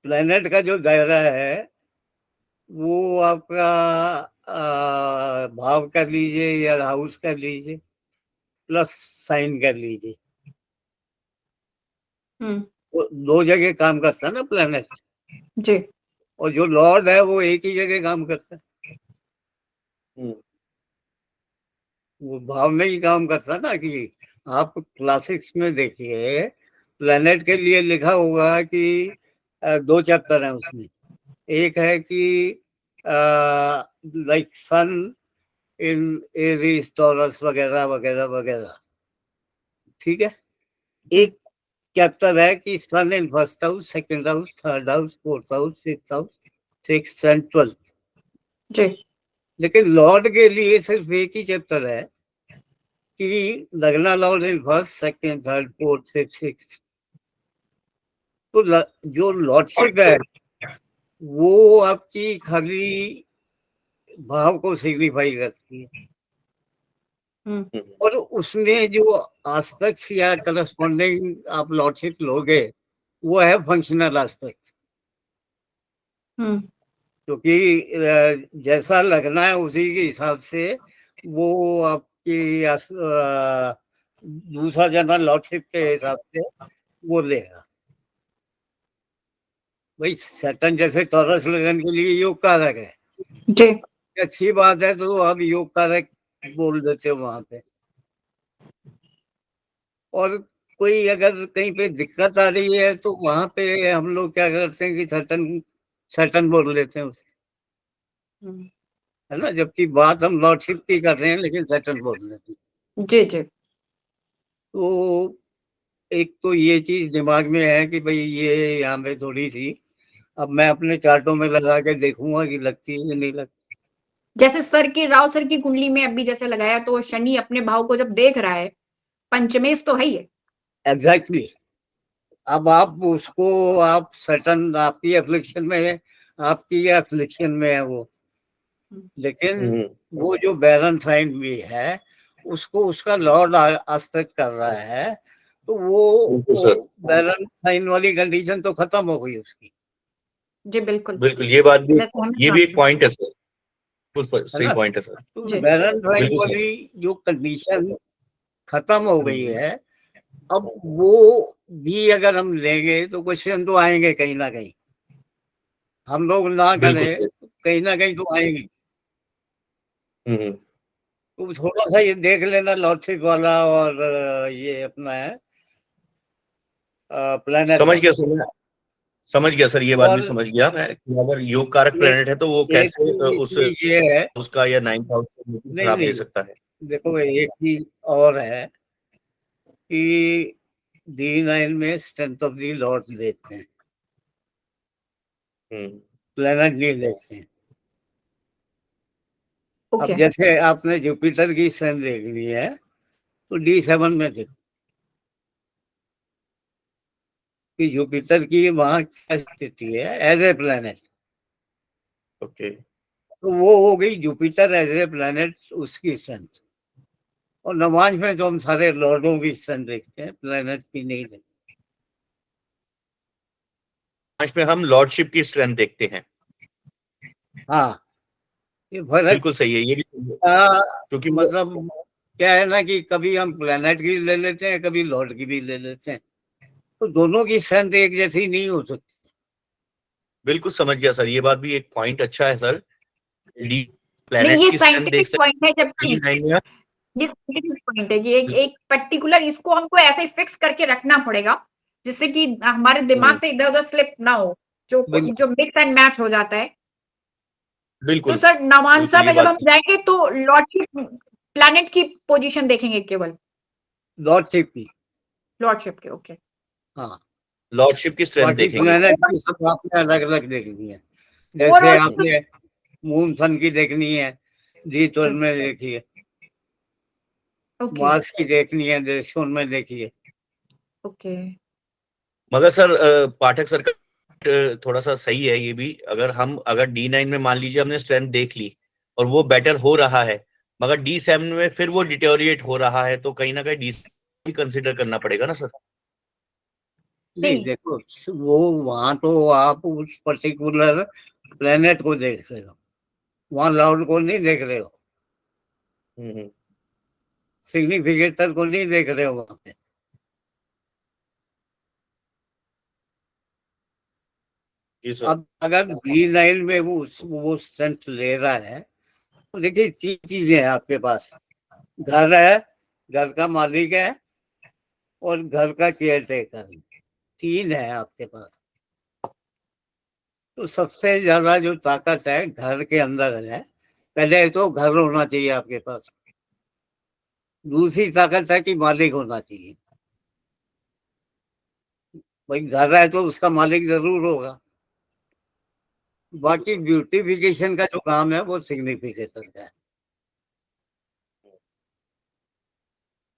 प्लेनेट का जो दायरा है वो आपका भाव कर लीजिए या हाउस कर लीजिए प्लस साइन कर लीजिए, तो 2 जगह काम करता है ना प्लेनेट। जी। और जो लॉर्ड है वो एक ही जगह काम करता है, वो भाव में ही काम करता ना। कि आप क्लासिक्स में देखिए प्लेनेट के लिए लिखा होगा कि 2 चैप्टर हैं उसमें। एक है कि like sun in Aries Taurus वगैरह वगैरह वगैरह, ठीक है। एक चैप्टर है कि sun in 1st house, 2nd house, 3rd house, 4th house, 5th house, 6th and 12th। जी। लेकिन लॉर्ड के लिए सिर्फ एक ही चैप्टर है कि लगना लॉर्ड इन 1st, 2nd, 3rd, 4th, 5th, 6th। तो जो लॉर्डशिप है वो आपकी खाली भाव को सिग्निफाई करती है, और उसमें जो एस्पेक्ट्स या करस्पॉन्डिंग आप लॉर्डशिप लोगे वो है फंक्शनल एस्पेक्ट। क्योंकि जैसा लगना है उसी के हिसाब से वो आपकी दूसरा जना लॉर्डशिप के हिसाब से वो लेगा। भाई सैटर्न जैसे टॉरस लगन के लिए योग कारक है, जी। अच्छी बात है, तो अब योग कारक बोल देते हो वहां पे। और कोई अगर कहीं पे दिक्कत आ रही है तो वहां पे हम लोग क्या करते हैं कि सैटर्न बोल लेते हैं उसे, है ना, जबकि बात हम लॉर्डशिप की कर रहे हैं लेकिन सैटर्न बोल लेते हैं। जी जी। तो एक तो ये चीज दिमाग में है कि भाई ये यहाँ पे थोड़ी सी, अब मैं अपने चार्टों में लगा के देखूंगा कि लगती है कि नहीं लगती। जैसे सर की राव सर की कुंडली में अभी जैसे लगाया तो शनि अपने भाव को जब देख रहा है, पंचमेश तो है ही है। एग्जैक्टली। अब आप उसको, आप सैटर्न आपकी एफ्लिक्शन में है, आपकी एफ्लिक्शन में है वो, लेकिन वो जो बैरन साइन भी है उसको उसका लॉर्ड आस्पेक्ट कर रहा है, तो वो बैरन साइन वाली कंडीशन तो खत्म हो गई उसकी। जी बिल्कुल बिल्कुल, ये बात भी, मैं सहमत ये भी हूँ। एक पॉइंट है सर, बिल्कुल है सही ना? पॉइंट है सर। तो जी। बैरन साइन बिल्कुल सर। वाली जो कंडीशन खत्म हो गई है, अब वो भी अगर हम लेंगे तो क्वेश्चन तो आएंगे कहीं ना कहीं, हम लोग ना बिल्कुल करें सर। कहीं ना कहीं तो आएंगे। हम्म, तो थोड़ा सा ये देख लेना लॉर्डशिप वाला और ये अपना है प्लेनेट समझ वाला। गया सर, मैं समझ गया सर, ये बात भी और समझ गया मैं कि अगर योग कारक एक प्लेनेट है तो वो एक कैसे चीज उस इसमें ये है, उसका या 9th हाउस से नहीं खराब दे नहीं, सकता है। देखो एक चीज और है कि D9 में स्ट्रेंथ ऑफ दी लॉर्ड देखते हैं, प्लेनेट नहीं देखते हैं। ओके। अब जैसे आपने जुपिटर की स्ट्रेंथ देखनी है तो D7 में देखो कि जुपिटर की वहां क्या स्थिति है एज ए प्लेनेट। ओके, तो वो हो गई जुपिटर एज ए प्लेनेट, उसकी स्ट्रेंथ। और नमाज में तो हम सारे लॉर्डों की स्ट्रेंथ देखते हैं, प्लेनेट की नहीं देखते। आज में हम लॉर्डशिप की स्ट्रेंथ देखते हैं। हाँ, ये फर्क बिल्कुल सही है, ये भी सही है, का क्योंकि मतलब क्या है ना कि कभी हम प्लेनेट की ले लेते हैं, कभी लॉर्ड की भी ले लेते हैं, तो दोनों की स्ट्रेंथ एक जैसी नहीं हो सकती। बिल्कुल समझ गया सर, ये बात भी एक पॉइंट अच्छा है सर। डी नहीं प्लैनेट ये की स्ट्रेंथ देख साइंटिफिक पॉइंट है, जबकि सकते हैं। ये साइंटिफिक पॉइंट है कि एक पर्टिकुलर इसको हमको ऐसे फिक्स करके रखना पड़ेगा जिससे कि हमारे दिमाग से इधर उधर स्लिप ना हो, जो बिल्कुल। मिक्स एंड मैच हो जाता है। तो बिल्कुल सर नवांशा बिल्कुल, ये में जब हम बात जाएंगे तो लॉर्डशिप प्लैनेट की पोजीशन देखेंगे केवल, लॉर्डशिप की, लॉर्डशिप के। ओके। हाँ, लॉर्डशिप की स्ट्रेंथ बाकी देखेंगे। प्लेनेट की सब आपने अलग अलग देखनी है। जैसे ओवरऑल आपने मून सन की देखनी है D12 में देखिए, ओके मार्स की देखनी है D14 में देखिए। ओके। मगर सर पाठक सर का थोड़ा सा सही है ये भी, अगर D9 में मान लीजिए हमने स्ट्रेंथ देख ली और वो बेटर हो रहा है, मगर D7 में फिर वो डिटेरियोरेट हो रहा है, तो कहीं ना कहीं D7 भी कंसिडर करना पड़ेगा ना सर। नहीं देखो, वो वहां तो आप उस पर्टिकुलर प्लेनेट को देख रहे हो, वहां लॉर्ड को नहीं देख रहे हो, सिग्निफिकेटर को नहीं देख रहे हो वहां पे। जी सर। अब अगर D9 में वो स्ट्रेंथ ले रहा है तो देखिए तीन चीजें हैं आपके पास, घर है, घर का मालिक है और घर का केयर टेकर, तीन है आपके पास। तो सबसे ज्यादा जो ताकत है घर के अंदर है, पहले तो घर होना चाहिए आपके पास। दूसरी ताकत है कि मालिक होना चाहिए, भाई घर है तो उसका मालिक जरूर होगा। बाकी ब्यूटिफिकेशन का जो काम है वो सिग्निफिकेटर का है।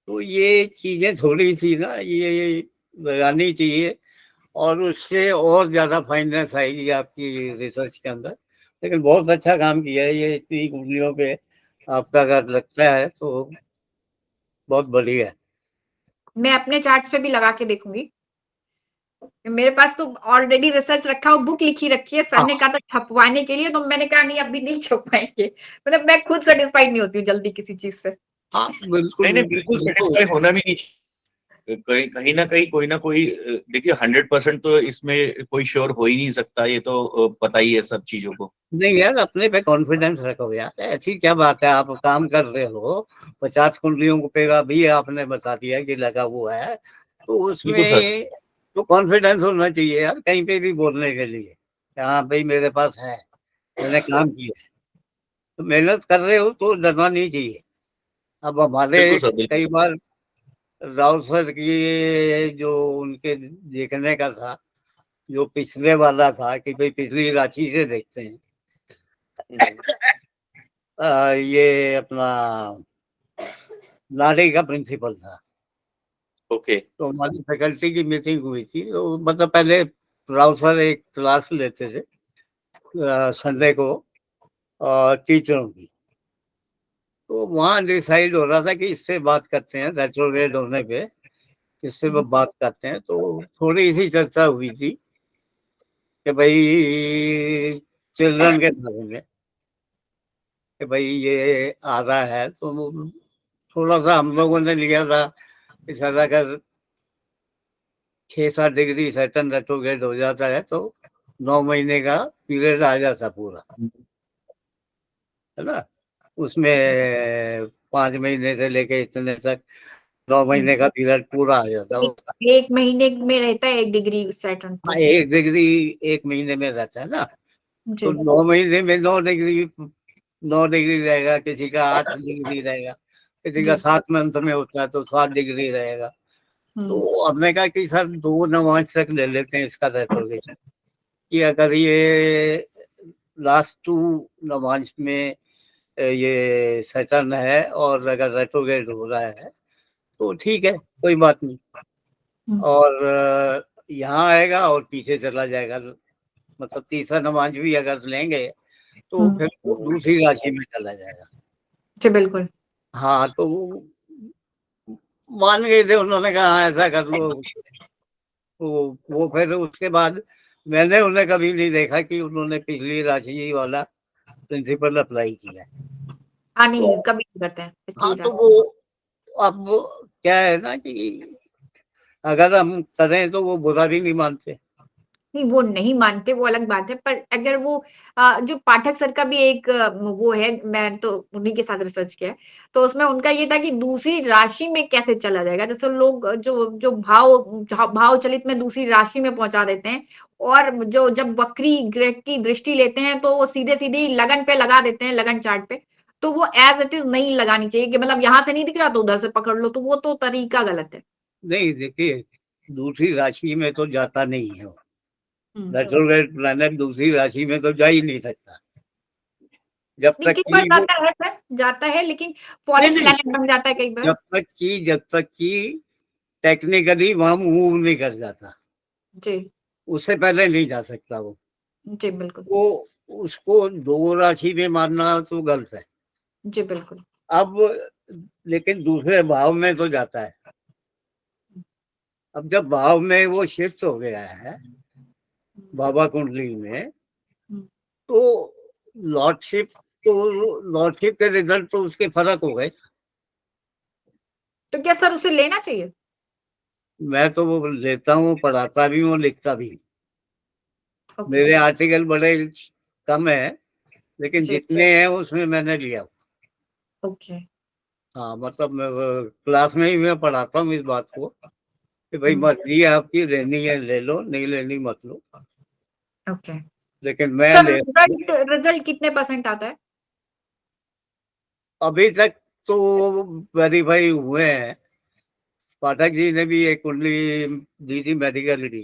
तो ये चीजें थोड़ी सी ना ये लगानी चाहिए और उससे और ज्यादा फाइनेंस आएगी आपकी रिसर्च के अंदर। लेकिन बहुत अच्छा काम किया है ये, इतनी कुंडलियों पे आपका अगर लगता है तो बहुत बढ़िया है। मैं अपने चार्ट्स पे भी लगा के देखूंगी, मेरे पास तो ऑलरेडी रिसर्च रखा हो, बुक लिखी रखी है, सर ने कहा था छपवाने के लिए, तो मैंने कहा नहीं अभी नहीं छपवाएंगे, मतलब मैं खुद सेटिस्फाइड नहीं होती हूँ जल्दी किसी चीज से। हाँ बिल्कुल नहीं बिल्कुल सेटिस्फाई होना भी नहीं, कहीं ना कहीं कोई ना कोई, देखिए 100% तो इसमें कोई श्योर हो ही नहीं सकता, ये तो पता ही है सब चीजों को। नहीं यार, अपने पे कॉन्फिडेंस रखो यार, ऐसी क्या बात है, आप काम कर रहे हो 50 कुंडलियों को पे भी आपने बता दिया कि लगा हुआ है, तो बिल्कुल सर। उसमें तो कॉन्फिडेंस होना चाहिए यार कहीं पे भी बोलने के लिए। हाँ भाई मेरे पास है, मैंने काम किया है। तो मेहनत कर रहे हो तो डरना नहीं चाहिए। अब हमारे बिल्कुल सर, बिल्कुल। कई बार राउत सर की जो उनके देखने का था, जो पिछले वाला था कि भाई पिछली राशि से देखते हैं, ये अपना नारी का प्रिंसिपल था। ओके। तो हमारी फैकल्टी की मीटिंग हुई थी, तो मतलब पहले राउत सर एक क्लास लेते थे संडे को टीचरों की। तो वहाँ डिसाइड हो रहा था कि इससे बात करते हैं, रेट्रोग्रेड होने पे इससे वो बात करते हैं। तो थोड़ी सी चर्चा हुई थी कि भाई चिल्ड्रन के बारे में, कि भाई ये आ रहा है। तो थोड़ा सा हम लोगों ने लिया था कि सर अगर 6-7 डिग्री सर्टन रेट्रोग्रेड हो जाता है तो 9 महीने का पीरियड आ जाता पूरा, है ना। उसमें 5 महीने से लेके इतने तक 9 महीने का पीरियड पूरा आ जाता है। 1 महीने में रहता है 1 डिग्री सैटर्न। हाँ, 1 डिग्री 1 महीने में रहता है ना। तो जी 9 महीने में 9 डिग्री रहेगा, किसी का 8 डिग्री रहेगा, किसी का 7 मंथ में होता है तो 7 डिग्री रहेगा। तो हमने कहा कि सर 2 नवांश तक ले लेते हैं इसका रेट्रोग्रेड, कि अगर ये लास्ट 2 नवांश में ये सैटर्न है और अगर रेट्रोग्रेड हो रहा है तो ठीक है, कोई बात नहीं। और यहाँ आएगा और पीछे चला जाएगा, मतलब तीसरा नवांश भी अगर लेंगे तो फिर दूसरी राशि में चला जाएगा। जी बिल्कुल। हाँ, तो मान गए थे, उन्होंने कहा हाँ, ऐसा कर लो। तो वो फिर उसके बाद मैंने उन्हें कभी नहीं देखा कि उन्होंने पिछली राशि वाला प्रिंसिपल अप्लाई किया है। हाँ नहीं, कभी नहीं करते हैं हाँ, पिछली तो राशि। वो अब क्या है ना कि अगर हम करें तो वो बुरा भी नहीं मानते। नहीं, वो नहीं मानते, वो अलग बात है। पर अगर वो जो पाठक सर का भी एक वो है, मैं तो उन्हीं के साथ रिसर्च किया है, तो उसमें उनका ये था कि दूसरी राशि में कैसे चला जाएगा। जैसे लोग जो भाव चलित में दूसरी राशि में पहुंचा देते हैं, और जो जब वक्री ग्रह की दृष्टि लेते हैं तो वो सीधे लगन पे लगा देते हैं, लगन चार्ट पे। तो वो एज इट इज नहीं लगानी चाहिए कि मतलब यहाँ से नहीं दिख रहा तो उधर से पकड़ लो, तो वो तो तरीका गलत है। नहीं, देखिए दूसरी राशि में तो जाता नहीं है, रेट्रोग्रेड प्लैनेट दूसरी राशि में तो जा ही नहीं सकता जब नहीं, तक कई बार कि वो जाता है सर, जाता है, लेकिन फॉरेन नहीं, प्लैनेट बन जाता है कई बार। जब तक कि टेक्निकली वहां मूव नहीं कर जाता, जी उससे पहले नहीं जा सकता वो। जी बिल्कुल। वो उसको 2 राशि में मानना तो गलत है। जी बिल्कुल। अब लेकिन दूसरे भाव में तो जाता है। अब जब भाव में वो शिफ्ट हो गया है बाबा कुंडली में, तो लॉर्डशिप के रिजल्ट तो उसके फर्क हो गए। तो क्या सर उसे लेना चाहिए? मैं तो वो लेता हूँ, पढ़ाता भी हूँ, लिखता भी हूँ। मेरे आर्टिकल बड़े कम है, लेकिन जितने हैं उसमें मैंने लिया। ओके। हाँ, मतलब क्लास में ही मैं पढ़ाता हूँ इस बात को कि भाई मर्जी आपकी, लेनी है ले लो, नहीं लेनी मत लो। ओके। लेकिन मैं रिजल्ट कितने % आता है? अभी तक तो वेरीफाई हुए हैं। पाठक जी ने भी एक कुंडली दी थी, मेडिकल की।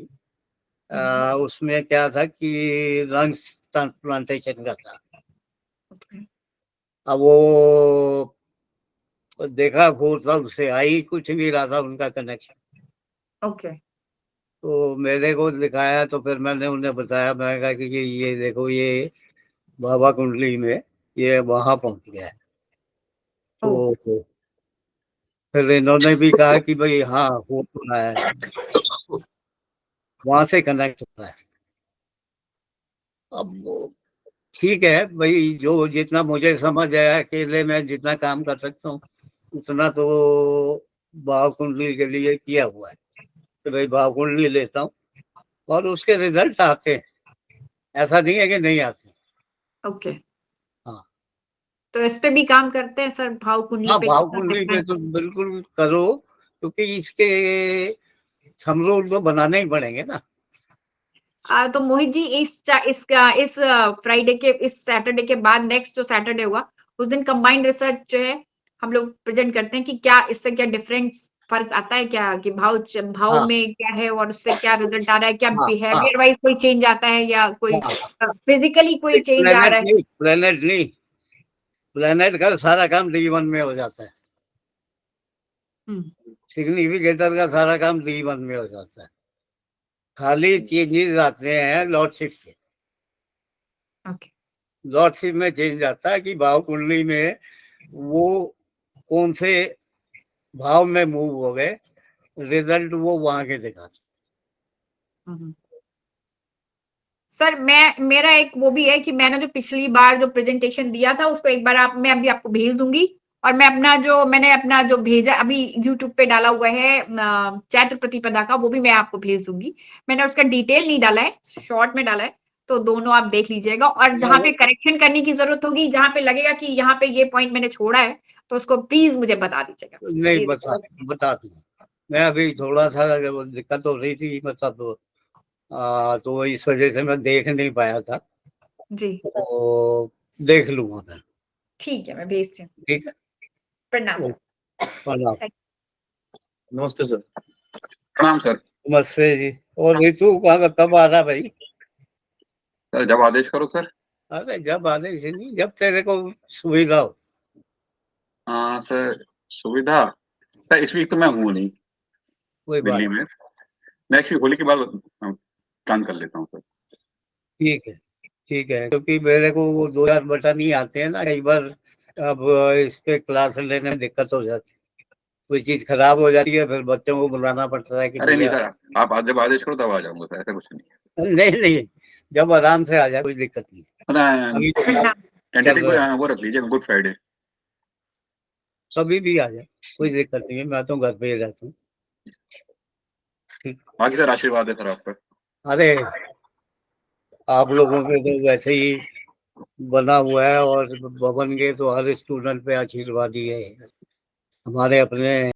उसमें क्या था कि लंग्स ट्रांसप्लांटेशन का था। अब वो देखा तब से आई कुछ नहीं रहा था उनका कनेक्शन। ओके। तो मेरे को दिखाया, तो फिर मैंने उन्हें बताया, मैंने कहा कि ये देखो, ये बाबा कुंडली में ये वहां पहुंच गया है। तो फिर इन्होंने भी कहा कि भाई हाँ हो तो रहा है, वहां से कनेक्ट होता है। अब ठीक है भाई, जो जितना मुझे समझ आया, अकेले में जितना काम कर सकता हूँ उतना तो भाव कुंडली के लिए किया हुआ है। तो भाई भाव कुंडली लेता हूँ और उसके रिजल्ट आते हैं, ऐसा नहीं है कि नहीं आते। ओके। हाँ, तो इस पे भी काम करते हैं सर, भाव कुंडली हाँ, पे? भाव कुंडली पे तो बिल्कुल करो, क्योंकि इसके थंब रूल तो बनाने ही पड़ेंगे ना। तो मोहित जी इस फ्राइडे के इस सैटरडे के बाद नेक्स्ट जो सैटरडे होगा उस दिन कंबाइंड रिसर्च जो है हम लोग प्रेजेंट करते हैं कि क्या इससे क्या डिफरेंस फर्क आता है क्या कि भाव हाँ। में क्या है और उससे क्या रिजल्ट आ रहा है क्या हाँ, बिहेवियर वाइज कोई चेंज आता है या कोई हाँ। फिजिकली कोई चेंज आ रहा है। प्लेनेट का सारा काम D1 में हो जाता है। सिग्निफिकेटर का सारा काम D1 में हो जाता है। खाली चेंजेस आते हैं लॉर्डशिप के। ओके लॉर्डशिप में चेंज आता है कि भाव कुंडली में वो कौन से भाव में मूव हो गए, रिजल्ट वो वहां के दिखाते। सर मेरा एक वो भी है कि मैंने जो पिछली बार जो प्रेजेंटेशन दिया था उसको एक बार मैं अभी आपको भेज दूंगी और मैंने अपना जो भेजा अभी यूट्यूब पे डाला हुआ है चैत्र प्रतिपदा का वो भी मैं आपको भेज दूंगी। मैंने उसका डिटेल नहीं डाला है, शॉर्ट में डाला है, तो दोनों आप देख लीजिएगा और जहाँ पे करेक्शन करने की जरूरत होगी, जहाँ पे लगेगा कि यहाँ पे ये पॉइंट मैंने छोड़ा है तो उसको प्लीज मुझे बता दीजिएगा। नहीं बता दूंगा मैं। अभी थोड़ा सा दिक्कत हो रही थी मतलब तो इस वजह से मैं देख नहीं पाया था जी तो देख लूंगा मैं। ठीक है मैं भेजती हूँ। ठीक है प्रणाम। प्रणाम। नमस्ते सर। प्रणाम सर। नमस्ते जी। और ऋतु कब आ रहा भाई? सर जब आदेश करो सर। अरे जब आने से नहीं, जब तेरे को सुविधा हो। सर सुविधा सर इस वीक तो मैं हूँ नहीं कोई बात दिल्ली में। नेक्स्ट वीक होली के बाद प्लान कर लेता हूँ सर। ठीक है क्योंकि मेरे को वो 2000 बटन ही आते हैं ना कई बार। अब इस पे क्लास लेने में दिक्कत हो जाती है, कोई चीज खराब हो जाती है फिर बच्चों को बुलाना पड़ता है कि अरे नहीं भैया। सर आप जब आदेश करो तब आ जाऊंगा सर, ऐसा कुछ नहीं नहीं जब आराम से आ जाए कोई दिक्कत नहीं। है। अभी तो चल टेंटेटिव रहा है, वो रख लीजिए गुड फ्राइडे। कभी भी आ जाए कोई दिक्कत नहीं है, मैं तो घर पे ही रहता हूँ। ठीक। बाकी सर आशीर्वाद है सर आप पर। अरे आप लोगों के तो वैसे ही बना हुआ है और भवन के तो हर स्टूडेंट पे आशीर्वाद ही है। हमारे अपने